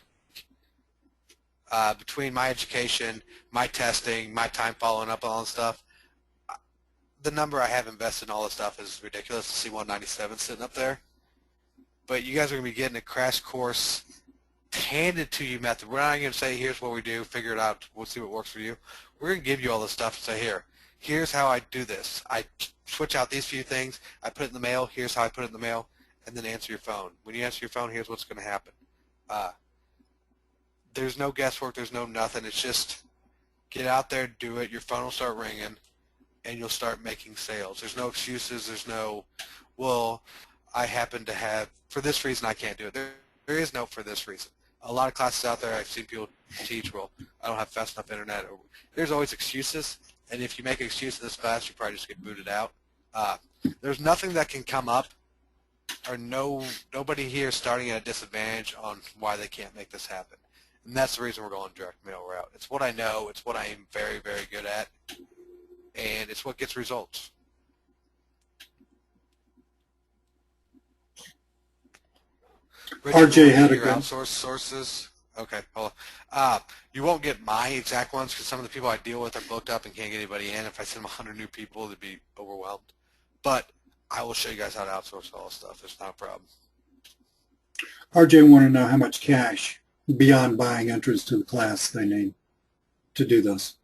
between my education, my testing, my time following up on all this stuff, the number I have invested in all this stuff is ridiculous to see 197 sitting up there. But you guys are going to be getting a crash course handed to you method. We're not going to say, here's what we do, figure it out, we'll see what works for you. We're going to give you all this stuff and say, here's how I do this. I switch out these few things, I put it in the mail, here's how I put it in the mail, and then answer your phone. When you answer your phone, here's what's going to happen. There's no guesswork, there's no nothing. It's just get out there, do it, your phone will start ringing. and you'll start making sales. There's no excuses. There's no, well, I happen to have, for this reason I can't do it. There is no for this reason. A lot of classes out there I've seen people teach, well, I don't have fast enough internet. Or, there's always excuses, and if you make an excuse in this class, you probably just get booted out. There's nothing that can come up, or nobody here starting at a disadvantage on why they can't make this happen. And that's the reason we're going direct mail route. It's what I know. It's what I am very, very good at, and it's what gets results. Richard, RJ had a your good outsourced sources. Okay, hold on. You won't get my exact ones because some of the people I deal with are booked up and can't get anybody in. If I send them 100 new people, they'd be overwhelmed. But I will show you guys how to outsource all this stuff. It's not a problem. RJ wanted to know how much cash beyond buying entrance to the class they need to do this.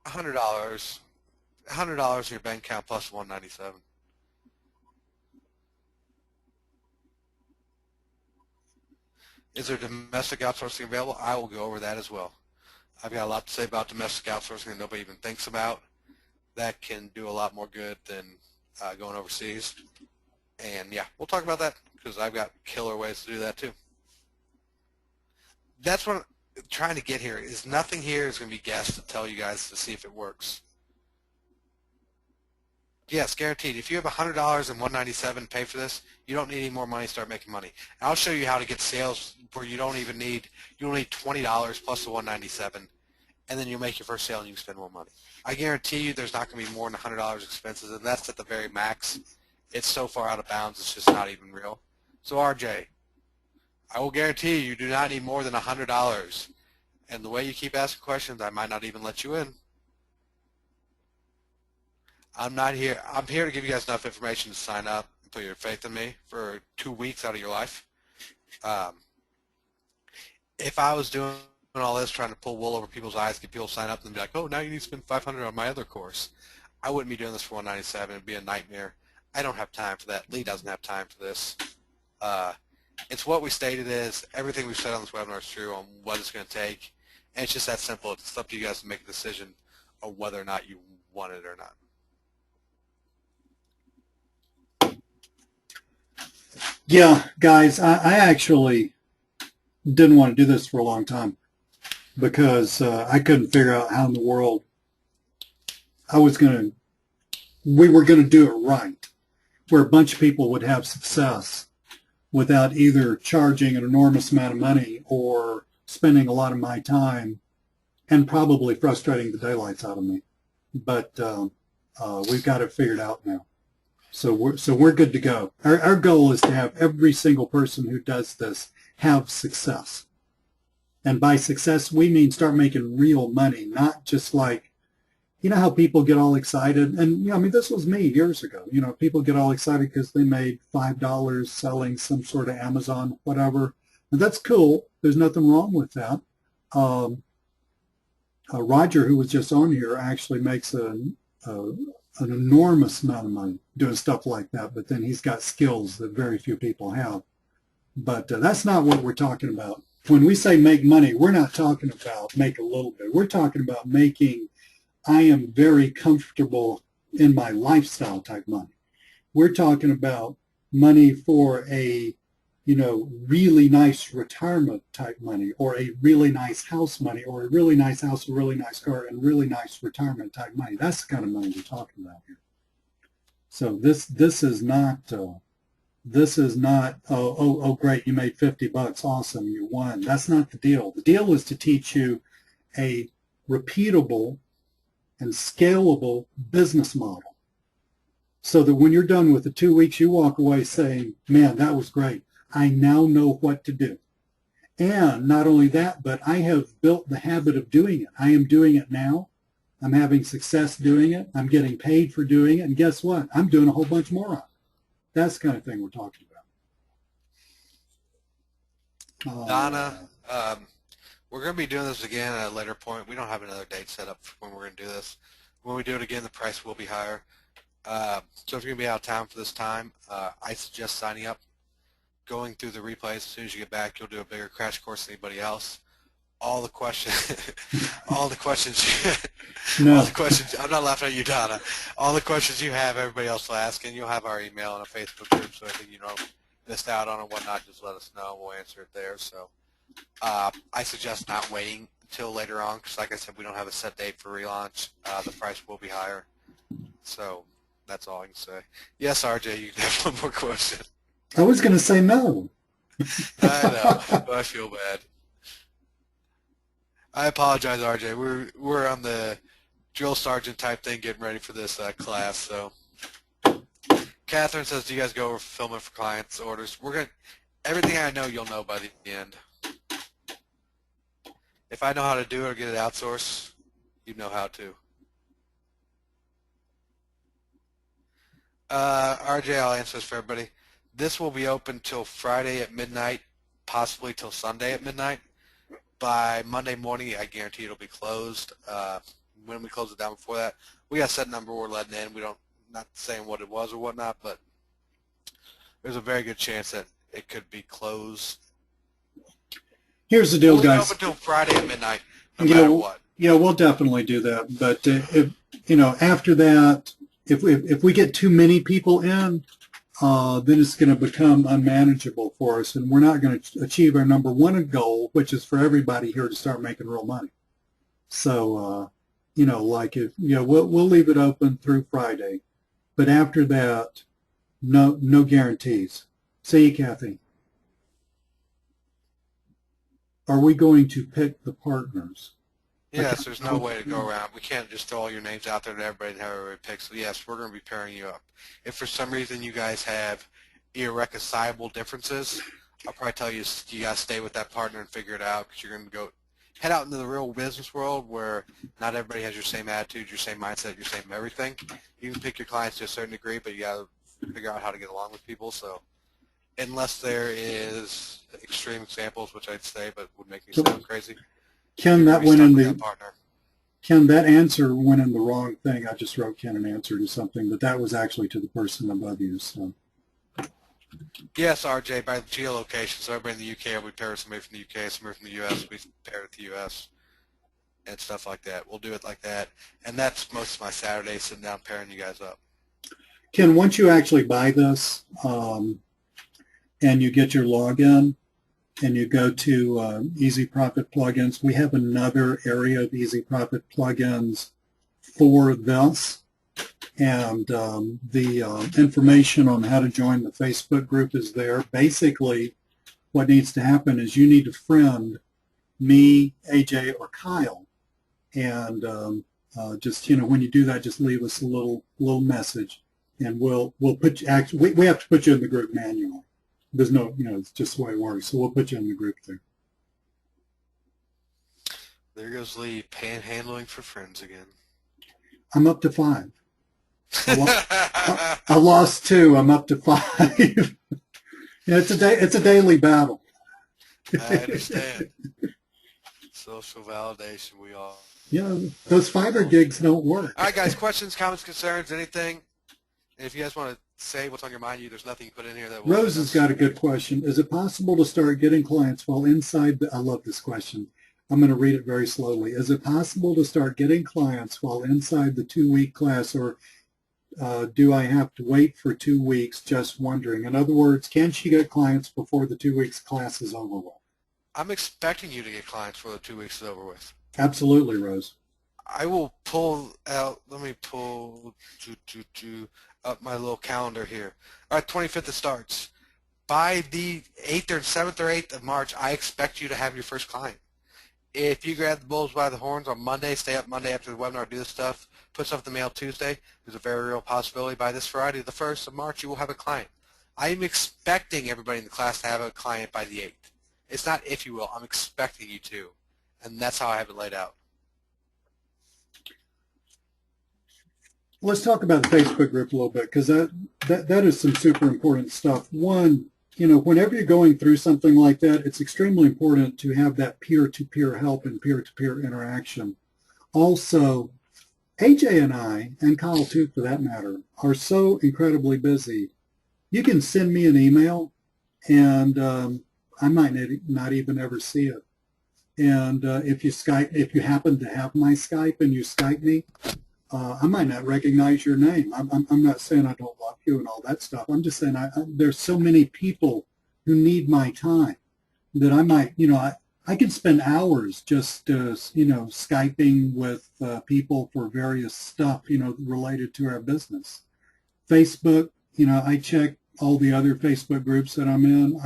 $100. $100 in your bank account plus $197. Is there domestic outsourcing available? I will go over that as well. I've got a lot to say about domestic outsourcing that nobody even thinks about. That can do a lot more good than going overseas. And yeah, we'll talk about that because I've got killer ways to do that too. That's what I'm trying to get here. Is nothing here is going to be guessed to tell you guys to see if it works. Yes, guaranteed. If you have $100 and $197 pay for this, you don't need any more money to start making money. And I'll show you how to get sales where you don't need $20 plus the $197, and then you'll make your first sale and you can spend more money. I guarantee you there's not going to be more than $100 expenses, and that's at the very max. It's so far out of bounds, it's just not even real. So RJ, I will guarantee you do not need more than $100. And the way you keep asking questions, I might not even let you in. I'm not here. I'm here to give you guys enough information to sign up and put your faith in me for 2 weeks out of your life. If I was doing all this, trying to pull wool over people's eyes, get people to sign up and be like, oh, now you need to spend $500 on my other course, I wouldn't be doing this for $197. It'd be a nightmare. I don't have time for that. Lee doesn't have time for this. It's what we stated is everything we've said on this webinar is true on what it's going to take, and it's just that simple. It's up to you guys to make a decision on whether or not you want it or not. Yeah, guys, I actually didn't want to do this for a long time because I couldn't figure out how in the world we were going to do it right, where a bunch of people would have success without either charging an enormous amount of money or spending a lot of my time and probably frustrating the daylights out of me. But we've got it figured out now. So we're good to go. Our goal is to have every single person who does this have success. And by success, we mean start making real money, not just like, you know how people get all excited? And, you know, I mean, this was me years ago. You know, people get all excited because they made $5 selling some sort of Amazon, whatever. And that's cool. There's nothing wrong with that. Roger, who was just on here, actually makes an enormous amount of money doing stuff like that, but then he's got skills that very few people have. But that's not what we're talking about. When we say make money, we're not talking about make a little bit. We're talking about making, I am very comfortable in my lifestyle type money. We're talking about money for a, you know, really nice retirement type money, or a really nice house money, or a really nice house, a really nice car, and really nice retirement type money. That's the kind of money we're talking about here. So this is not oh great, you made $50, awesome, you won. That's not the deal. The deal is to teach you a repeatable and scalable business model, so that when you're done with the 2 weeks, you walk away saying, man, that was great. I now know what to do. And not only that, but I have built the habit of doing it. I am doing it now. I'm having success doing it. I'm getting paid for doing it. And guess what? I'm doing a whole bunch more of it. That's the kind of thing we're talking about. Donna, we're going to be doing this again at a later point. We don't have another date set up for when we're going to do this. When we do it again, the price will be higher. So if you're going to be out of town for this time, I suggest signing up, going through the replays. As soon as you get back, you'll do a bigger crash course than anybody else. all the questions, all the questions, No. all the questions. I'm not laughing at you, Donna. All the questions you have, everybody else will ask, and you'll have our email and a Facebook group. So anything missed out on or whatnot, just let us know. We'll answer it there. So I suggest not waiting until later on, because like I said, we don't have a set date for relaunch. The price will be higher. So that's all I can say. Yes, RJ, you can have one more question. I was going to say no. I know, but I feel bad. I apologize, RJ. We're on the drill sergeant type thing, getting ready for this class. So, Catherine says, "Do you guys go over fulfillment for clients' orders?" Everything I know, you'll know by the end. If I know how to do it or get it outsourced, you know how to. RJ, I'll answer this for everybody. This will be open till Friday at midnight, possibly till Sunday at midnight. By Monday morning, I guarantee it'll be closed. When we close it down before that, we got a set number we're letting in. We don't, not saying what it was or whatnot, but there's a very good chance that it could be closed. Here's the deal, We'll guys. open till Friday at midnight, no matter what. Yeah, we'll definitely do that. But if after that, if we get too many people in, then it's going to become unmanageable for us, and we're not going to achieve our number one goal, which is for everybody here to start making real money. So, we'll leave it open through Friday, but after that, no guarantees. See you, Kathy. Are we going to pick the partners? Yes, there's no way to go around. We can't just throw all your names out there to everybody and have everybody pick. So yes, we're going to be pairing you up. If for some reason you guys have irreconcilable differences, I'll probably tell you guys stay with that partner and figure it out, because you're going to head out into the real business world where not everybody has your same attitude, your same mindset, your same everything. You can pick your clients to a certain degree, but you got to figure out how to get along with people. So unless there is extreme examples, which I'd say, but would make me sound crazy. Ken, that answer went in the wrong thing. I just wrote Ken an answer to something, but that was actually to the person above you. So. Yes, RJ, by geolocation. So everybody in the UK, we pair with somebody from the UK, somebody from the US, we pair with the US, and stuff like that. We'll do it like that. And that's most of my Saturdays, sitting down pairing you guys up. Ken, once you actually buy this and you get your login, and you go to Easy Profit plugins, we have another area of Easy Profit plugins for this. And the information on how to join the Facebook group is there. Basically, what needs to happen is you need to friend me, AJ, or Kyle. And just, when you do that, just leave us a little message. And we'll put you, actually, we have to put you in the group manually. There's no, it's just the way it works. So we'll put you in the group there. There goes Lee, panhandling for friends again. I'm up to 5. I lost 2. I'm up to 5. It's a daily battle. I understand. Social validation, we all. Those fiber gigs don't work. All right, guys, questions, comments, concerns, anything? And if you guys want to say what's on your mind, there's nothing you put in here that will. Rose has got a good question. Is it possible to start getting clients while inside I love this question. I'm going to read it very slowly. Is it possible to start getting clients while inside the 2-week class, or do I have to wait for 2 weeks? Just wondering. In other words, can she get clients before the 2 weeks class is over with? I'm expecting you to get clients before the 2 weeks is over with. Absolutely, Rose. I will pull out, let me pull up my little calendar here. All right, 25th it starts. By the 8th or 7th or 8th of March, I expect you to have your first client. If you grab the bulls by the horns on Monday, stay up Monday after the webinar, do this stuff, put stuff in the mail Tuesday, there's a very real possibility by this Friday, the 1st of March, you will have a client. I am expecting everybody in the class to have a client by the 8th. It's not if you will, I'm expecting you to. And that's how I have it laid out. Let's talk about the Facebook group a little bit, because that is some super important stuff. One, whenever you're going through something like that, it's extremely important to have that peer-to-peer help and peer-to-peer interaction. Also, AJ and I, and Kyle too for that matter, are so incredibly busy. You can send me an email, and I might not even ever see it. And if you happen to have my Skype and you Skype me, I might not recognize your name. I'm not saying I don't love you and all that stuff. I'm just saying there's so many people who need my time that I might, I can spend hours just, Skyping with people for various stuff, related to our business. Facebook, I check all the other Facebook groups that I'm in.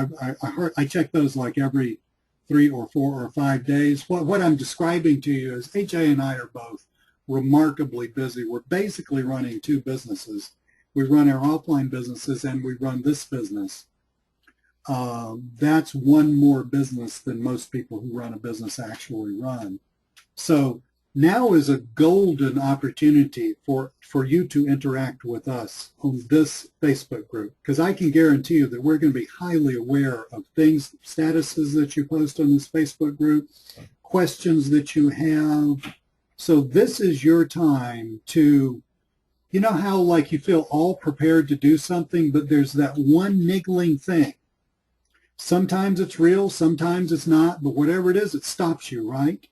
I check those like every 3 or 4 or 5 days. What I'm describing to you is AJ and I are both remarkably busy. We're basically running 2 businesses. We run our offline businesses and we run this business. That's one more business than most people who run a business actually run. So now is a golden opportunity for you to interact with us on this Facebook group, because I can guarantee you that we're going to be highly aware of things, statuses that you post on this Facebook group, questions that you have. So this is your time to, how like you feel all prepared to do something, but there's that one niggling thing. Sometimes it's real, sometimes it's not, but whatever it is, it stops you, right?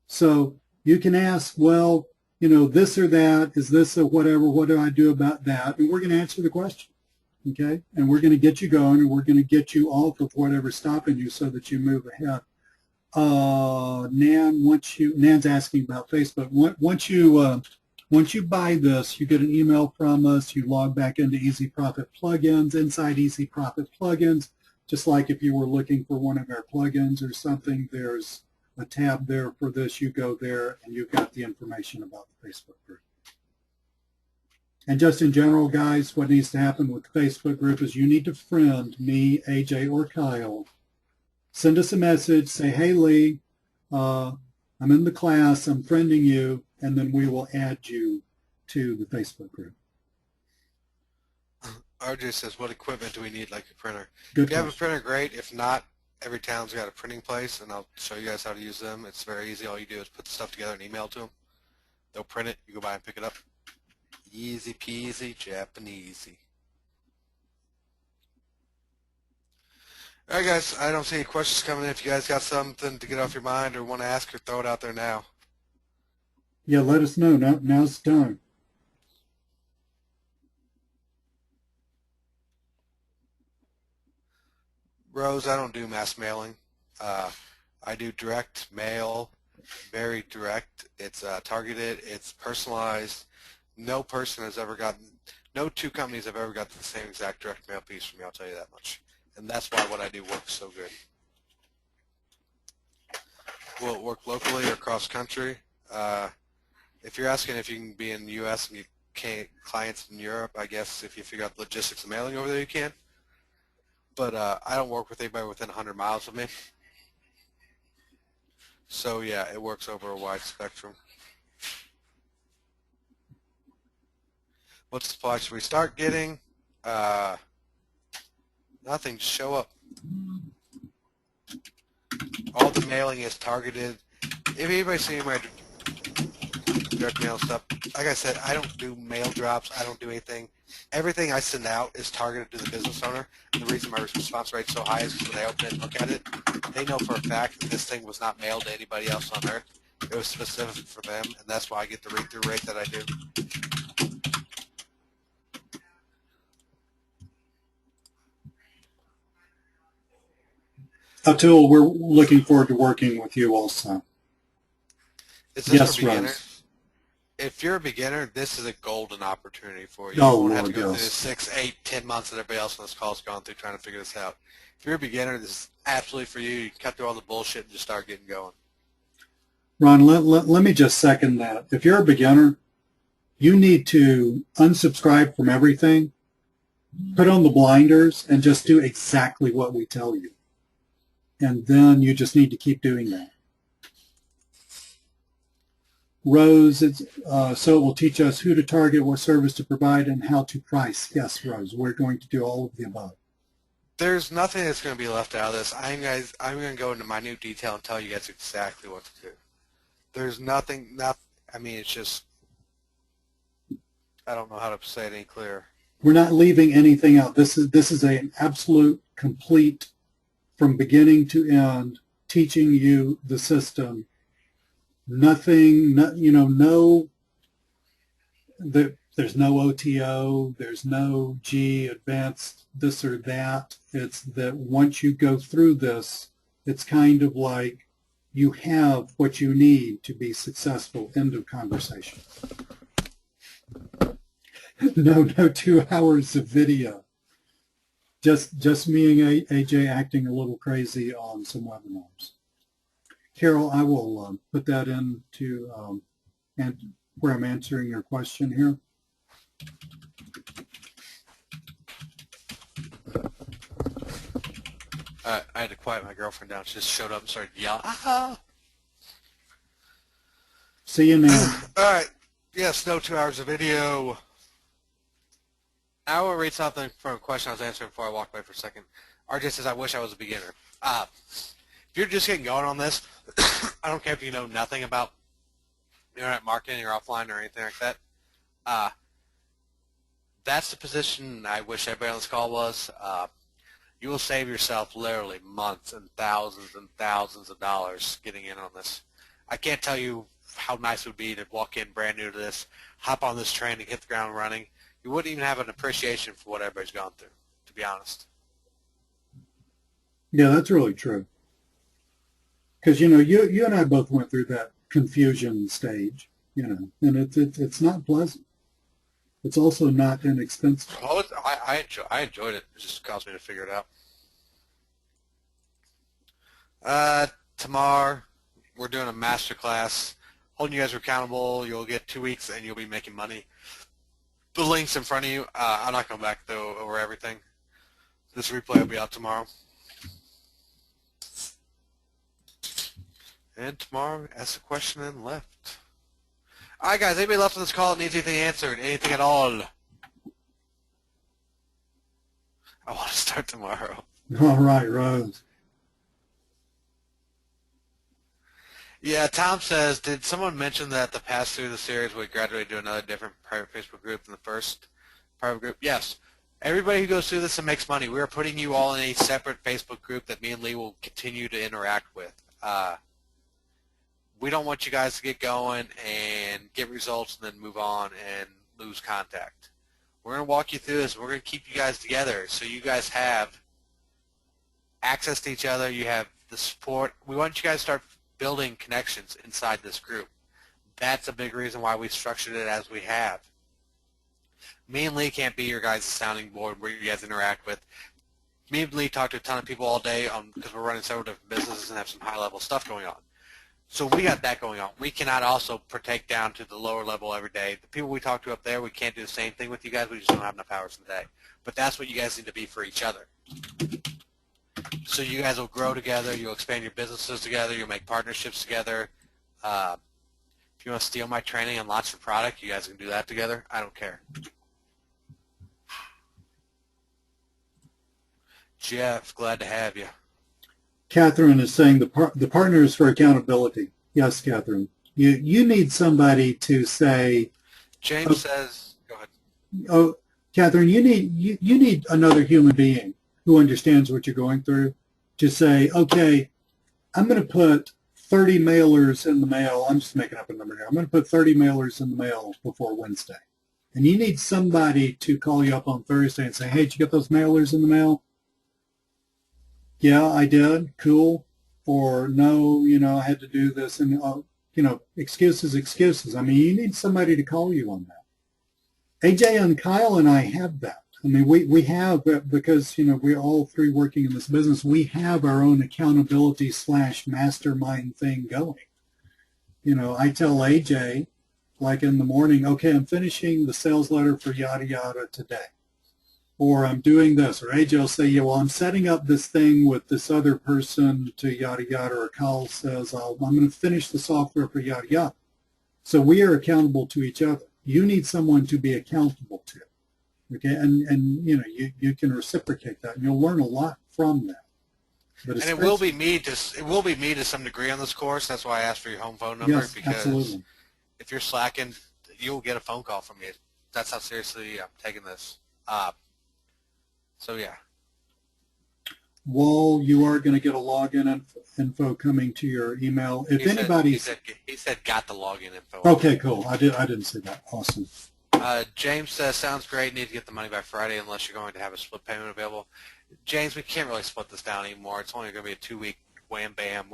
So you can ask, well, this or that, is this a whatever, what do I do about that? And we're going to answer the question, okay? And we're going to get you going, and we're going to get you off of whatever's stopping you so that you move ahead. Nan's asking about Facebook. Once you buy this, you get an email from us. You log back into Easy Profit plugins. Inside Easy Profit plugins, just like if you were looking for one of our plugins or something, there's a tab there for this. You go there, and you've got the information about the Facebook group. And just in general, guys, what needs to happen with the Facebook group is you need to friend me, AJ, or Kyle. Send us a message, say, hey, Lee, I'm in the class, I'm friending you, and then we will add you to the Facebook group. RJ says, what equipment do we need, like a printer? Good If you have a question. printer, great. If not, every town's got a printing place, and I'll show you guys how to use them. It's very easy. All you do is put the stuff together and email it to them. They'll print it. You go by and pick it up. Easy peasy, Japanesey. All right, guys, I don't see any questions coming in. If you guys got something to get off your mind or want to ask or throw it out there now. Yeah, let us know. Now's the time. Rose, I don't do mass mailing. I do direct mail, very direct. It's targeted. It's personalized. No person has ever gotten, no 2 companies have ever got the same exact direct mail piece from me, I'll tell you that much. And that's why what I do works so good. Will it work locally or cross country? If you're asking if you can be in the U.S. and you can't clients in Europe, I guess if you figure out the logistics of mailing over there, you can. But I don't work with anybody within 100 miles of me. So yeah, it works over a wide spectrum. What supplies should we start getting? Nothing, just show up. All the mailing is targeted. If anybody's seen my direct mail stuff, like I said, I don't do mail drops. I don't do anything. Everything I send out is targeted to the business owner. And the reason my response rate is so high is because when they open it and look at it, they know for a fact that this thing was not mailed to anybody else on earth. It was specific for them, and that's why I get the read-through rate that I do. Atul, we're looking forward to working with you also. Is this Yes, for beginners? Rose. If you're a beginner, this is a golden opportunity for you. Oh, You won't have to Lord, go yes. through the 6, 8, 10 months that everybody else on this call has gone through trying to figure this out. If you're a beginner, this is absolutely for you. You can cut through all the bullshit and just start getting going. Ron, let me just second that. If you're a beginner, you need to unsubscribe from everything, put on the blinders, and just do exactly what we tell you. And then you just need to keep doing that. Rose, so it will teach us who to target, what service to provide, and how to price. Yes, Rose, we're going to do all of the above. There's nothing that's going to be left out of this. I'm going to go into minute detail and tell you guys exactly what to do. There's nothing, I mean, it's just, I don't know how to say it any clearer. We're not leaving anything out. This is an absolute, complete, from beginning to end, teaching you the system. Nothing, no, there's no OTO, there's no advanced this or that. It's that once you go through this, it's kind of like you have what you need to be successful. End of conversation. No 2 hours of video. Just me and AJ acting a little crazy on some webinars. Carol, I will put that into and where I'm answering your question here. I had to quiet my girlfriend down. She just showed up and started yelling. Ah! See you now. All right. Yes, no 2 hours of video. I will read something from a question I was answering before I walked away for a second. RJ says, I wish I was a beginner. If you're just getting going on this, I don't care if you know nothing about internet marketing or offline or anything like that. That's the position I wish everybody on this call was. You will save yourself literally months and thousands of dollars getting in on this. I can't tell you how nice it would be to walk in brand new to this, hop on this train and hit the ground running. You wouldn't even have an appreciation for what everybody's gone through, to be honest. Yeah, that's really true. Because, you and I both went through that confusion stage, and it's not pleasant. It's also not inexpensive. Oh, I enjoyed it. It just caused me to figure it out. Tomorrow, we're doing a master class, holding you guys accountable. You'll get 2 weeks, and you'll be making money. The link's in front of you. I'm not going back, though, over everything. This replay will be out tomorrow. And tomorrow, ask a question and left. All right, guys, anybody left on this call that needs anything answered? Anything at all? I want to start tomorrow. All right, Rose. Yeah, Tom says, did someone mention that the pass through the series we graduate to another different private Facebook group than the first private group? Yes. Everybody who goes through this and makes money, we are putting you all in a separate Facebook group that me and Lee will continue to interact with. We don't want you guys to get going and get results and then move on and lose contact. We're going to walk you through this. We're going to keep you guys together so you guys have access to each other. You have the support. We want you guys to start building connections inside this group. That's a big reason why we structured it as we have. Me and Lee can't be your guys' sounding board where you guys interact with. Me and Lee talk to a ton of people all day because we're running several different businesses and have some high-level stuff going on. So we got that going on. We cannot also partake down to the lower level every day. The people we talk to up there, we can't do the same thing with you guys. We just don't have enough hours in the day. But that's what you guys need to be for each other. So you guys will grow together. You'll expand your businesses together. You'll make partnerships together. If you want to steal my training and launch your product, you guys can do that together. I don't care. Jeff, glad to have you. Catherine is saying the partners for accountability. Yes, Catherine. You need somebody to say. James says, go ahead. Oh, Catherine, you need another human being who understands what you're going through to say, okay, I'm going to put 30 mailers in the mail. I'm just making up a number here. I'm going to put 30 mailers in the mail before Wednesday. And you need somebody to call you up on Thursday and say, hey, did you get those mailers in the mail? Yeah, I did. Cool. Or no, I had to do this. And, excuses. I mean, you need somebody to call you on that. AJ and Kyle and I have that. I mean, we have, because, we're all three working in this business, we have our own accountability / mastermind thing going. I tell AJ, like in the morning, okay, I'm finishing the sales letter for yada yada today. Or I'm doing this. Or AJ will say, yeah, well, I'm setting up this thing with this other person to yada yada. Or Kyle says, I'm going to finish the software for yada yada. So we are accountable to each other. You need someone to be accountable to. Okay, and you can reciprocate that, and you'll learn a lot from that. But and it will be me to some degree on this course. That's why I asked for your home phone number, yes, because absolutely. If you're slacking, you'll get a phone call from me. That's how seriously I'm taking this. So yeah. Wall, you are going to get a login info coming to your email. If anybody's he said got the login info. okay, cool. I didn't see that. Awesome. James says, sounds great. Need to get the money by Friday unless you're going to have a split payment available. James, we can't really split this down anymore. It's only going to be a 2-week wham bam.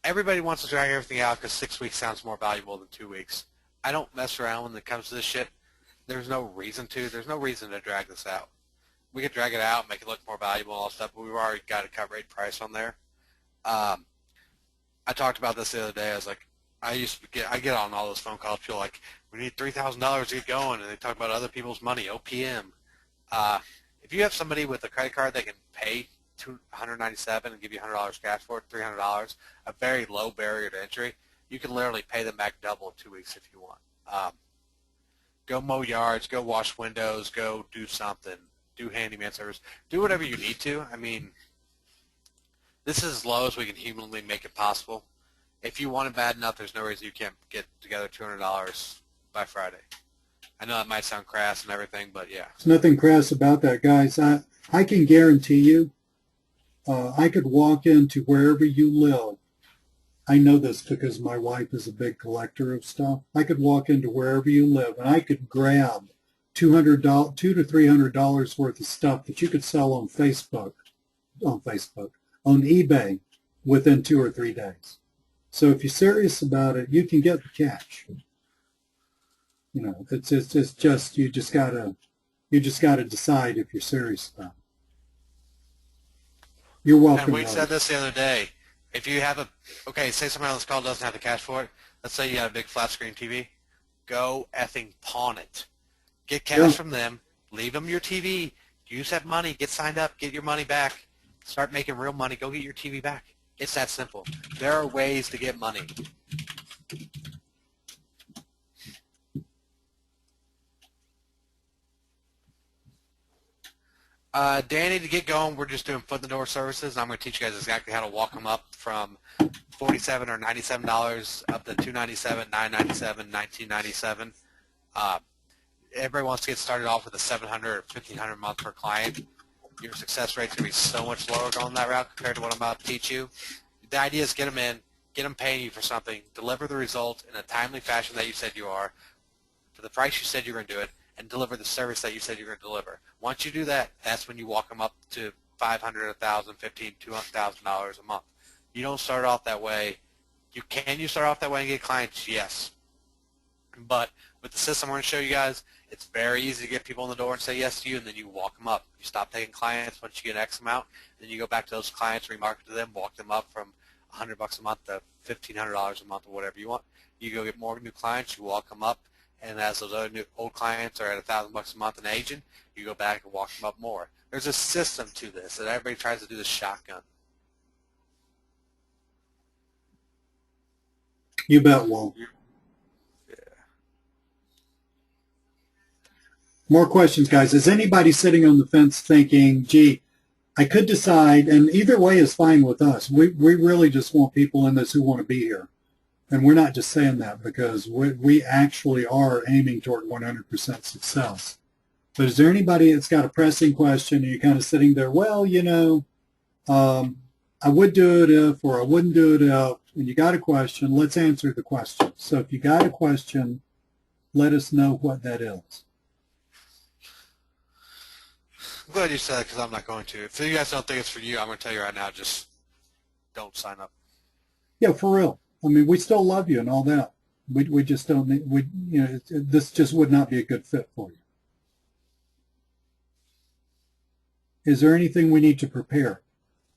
Everybody wants to drag everything out because 6 weeks sounds more valuable than 2 weeks. I don't mess around when it comes to this shit. There's no reason to. There's no reason to drag this out. We could drag it out, make it look more valuable and all that stuff, but we've already got a cut rate price on there. I talked about this the other day. I was like, I get on all those phone calls. People are like, we need $3,000 to get going, and they talk about other people's money, OPM. If you have somebody with a credit card that can pay $197 and give you $100 cash for it, $300, a very low barrier to entry, you can literally pay them back double in 2 weeks if you want. Go mow yards, go wash windows, go do something, do handyman service, do whatever you need to. I mean, this is as low as we can humanly make it possible. If you want it bad enough, there's no reason you can't get together $200 by Friday. I know that might sound crass and everything, but yeah. There's nothing crass about that, guys. I can guarantee you, I could walk into wherever you live. I know this because my wife is a big collector of stuff. I could walk into wherever you live, and I could grab $200 to $300 worth of stuff that you could sell on eBay within 2 or 3 days. So if you're serious about it, you can get the cash. You know, it's just you just gotta decide if you're serious about it. You're welcome. And we said this the other day. If you have say somebody on this call doesn't have the cash for it. Let's say you have a big flat screen TV. Go effing pawn it. Get cash from them. Leave them your TV. Use that money. Get signed up. Get your money back. Start making real money. Go get your TV back. It's that simple. There are ways to get money. Danny, to get going, we're just doing foot-in-the-door services. I'm going to teach you guys exactly how to walk them up from $47 or $97 up to $297, $997, $1997. Everybody wants to get started off with a $700 or $1,500 a month per client. Your success rate's going to be so much lower going that route compared to what I'm about to teach you. The idea is get them in, get them paying you for something, deliver the result in a timely fashion that you said you are, for the price you said you were going to do it, and deliver the service that you said you're going to deliver. Once you do that, that's when you walk them up to $500, $1,000, $1,500, $200,000 a month. You don't start off that way. Can you start off that way and get clients? Yes. But with the system I'm going to show you guys, it's very easy to get people in the door and say yes to you, and then you walk them up. You stop taking clients once you get X amount, then you go back to those clients, remarket to them, walk them up from $100 a month to $1,500 a month or whatever you want. You go get more new clients, you walk them up, and as those other old clients are at $1,000 a month and aging, you go back and walk them up more. There's a system to this, and everybody tries to do this shotgun. You bet, Walt. Yeah. More questions, guys. Is anybody sitting on the fence thinking, gee, I could decide, and either way is fine with us. We really just want people in this who want to be here. And we're not just saying that because we actually are aiming toward 100% success. But is there anybody that's got a pressing question and you're kind of sitting there, well, you know, I would do it if, or I wouldn't do it if, and you got a question, let's answer the question. So if you got a question, let us know what that is. I'm glad you said it because I'm not going to. If you guys don't think it's for you, I'm going to tell you right now, just don't sign up. Yeah, for real. I mean, we still love you and all that. We just don't, this just would not be a good fit for you. Is there anything we need to prepare?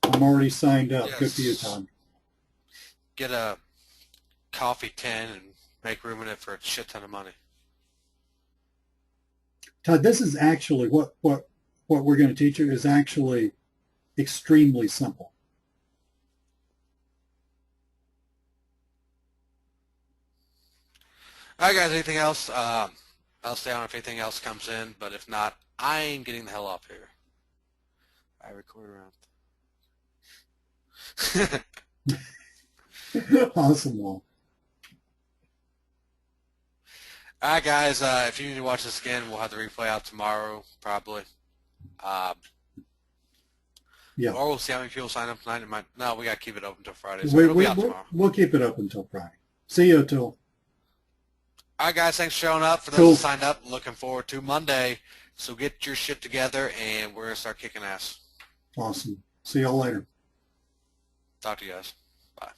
I'm already signed up. Yes. Good for you, Todd. Get a coffee tin and make room in it for a shit ton of money. Todd, this is actually what we're going to teach you is actually extremely simple. All right, guys, anything else? I'll stay on if anything else comes in, but if not, I'm getting the hell off here. I record around. Awesome, Walt. All right, guys, if you need to watch this again, we'll have the replay out tomorrow, probably. Yeah. Or we'll see how many people sign up tonight. No, we got to keep it open until Friday, so it'll be out tomorrow. We'll keep it up until Friday. See you, Till. All right, guys, thanks for showing up. For those Cool. who signed up, looking forward to Monday. So get your shit together, and we're going to start kicking ass. Awesome. See y'all later. Talk to you guys. Bye.